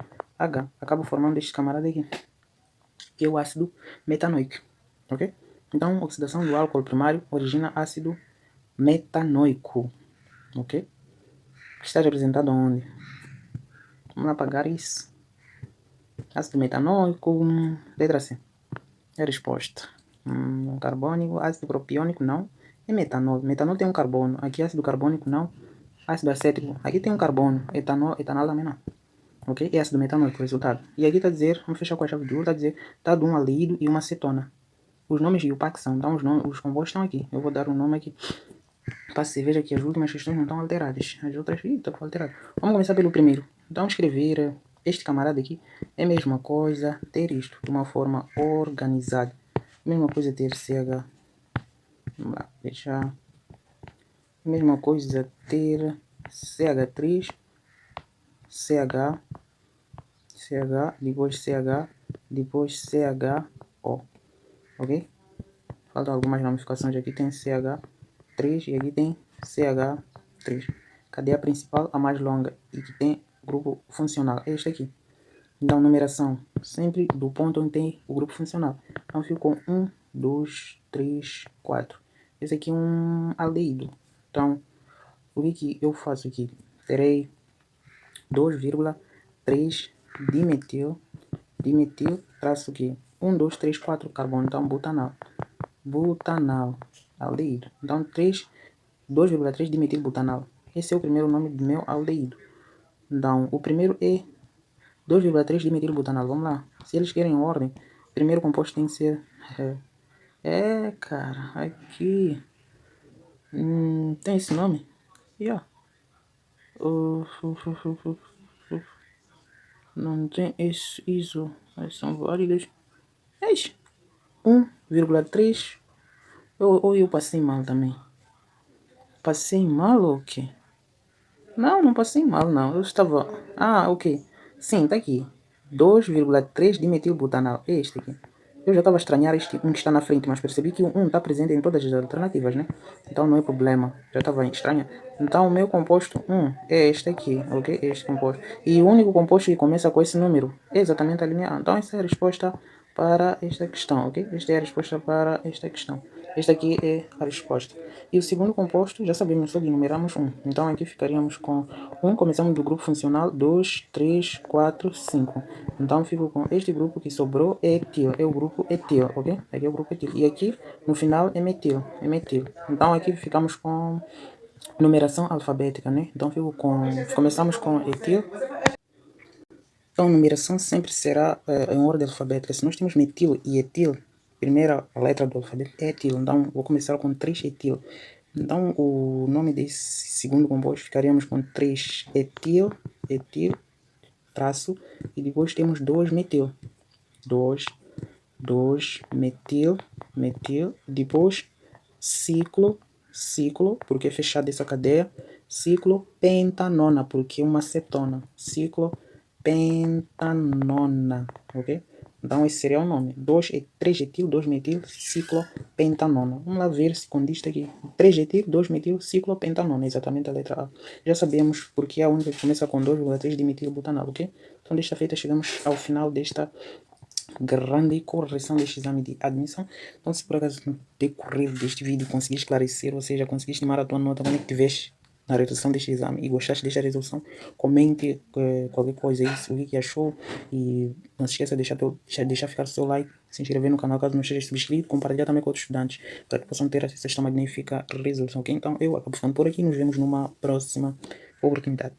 Speaker 1: Acabo formando este camarada aqui, que é o ácido metanoico. Ok? Então, oxidação do álcool primário origina ácido metanoico. Ok? Está representado onde? Vamos lá apagar isso. Ácido metanoico, letra C. É a resposta. Carbônico, ácido propiônico, não. É metanol. Metanol tem um carbono. Aqui ácido carbônico, não. Ácido acético. Aqui tem um carbono. Etanol também não. Ok? É ácido metanóico o resultado. E aqui está a dizer, vamos fechar com a chave de ouro, está a dizer, está de um aldeído e uma cetona. Os nomes de UPAC são, então os compostos estão aqui. Eu vou dar um nome aqui, para se veja que as últimas questões não estão alteradas. As outras, estão alteradas. Vamos começar pelo primeiro. Então escrever, este camarada aqui, é a mesma coisa ter isto, de uma forma organizada. Mesma coisa ter CH. Vamos lá, deixar. Mesma coisa ter CH3, depois CH, depois CHO. Ok? Faltam algumas ramificações. Aqui tem CH3 e aqui tem CH3. Cadeia principal, a mais longa e que tem grupo funcional. É este aqui. Então, numeração sempre do ponto onde tem o grupo funcional. Então, fico com 1, 2, 3, 4. Esse aqui é um aldeído. Então, o que eu faço aqui? Terei 2,3 dimetil, traço aqui 1, 2, 3, 4 carbono. Então, butanal, aldeído. Então, 2,3 dimetil butanal. Esse é o primeiro nome do meu aldeído. Então, o primeiro é 2,3 dimetil butanal. Vamos lá. Se eles querem ordem, o primeiro composto tem que ser... cara, aqui... tem esse nome? Yeah. Não tem isso. São vários. 1,3. Ou eu passei mal também. Passei mal ou o quê? Não passei mal não. Eu estava... ok. Sim, tá aqui. 2,3 dimetilbutanal. É este aqui. Eu já estava a estranhar este 1 que está na frente, mas percebi que o 1 está presente em todas as alternativas, né? Então não é problema. Já estava estranha. Então o meu composto 1 é este aqui, ok? Este composto. E o único composto que começa com esse número é exatamente a linha A. Então essa é a resposta para esta questão, ok? Esta é a resposta para esta questão. Esta aqui é a resposta. E o segundo composto, já sabemos, só enumeramos 1. Então aqui ficaríamos com 1, começamos do grupo funcional 2, 3, 4, 5. Então fico com este grupo que sobrou, é etil, é o grupo etil, ok? Aqui é o grupo etil. E aqui, no final, é metil, Então aqui ficamos com numeração alfabética, né? Então começamos com etil. Então, a numeração sempre será em ordem alfabética. Se nós temos metil e etil, primeira letra do alfabeto é etil. Então, vou começar com 3 etil. Então, o nome desse segundo composto ficaríamos com 3 etil, traço, e depois temos 2 metil. 2 metil, depois ciclo, porque é fechado essa cadeia, ciclo pentanona, porque é uma cetona, ciclo pentanona, ok? Então esse seria o nome, 3 etil, 2 metil, ciclopentanona. Vamos lá ver se condiz aqui, 3 etil, 2 metil, ciclopentanona, exatamente a letra A. Já sabemos porque é a única que começa com 2,3 dimetilbutanal, ok? Então desta feita chegamos ao final desta grande correção deste exame de admissão. Então se por acaso no decorrer deste vídeo conseguir esclarecer, ou seja, conseguir estimar a tua nota quando é que tiveste na resolução deste exame e gostaste desta resolução, comente qualquer coisa aí, o que achou, e não se esqueça de deixar ficar o seu like, se inscrever no canal caso não esteja subscrito, compartilhar também com outros estudantes para que possam ter esta magnífica resolução, ok? Então eu acabo ficando por aqui, nos vemos numa próxima oportunidade.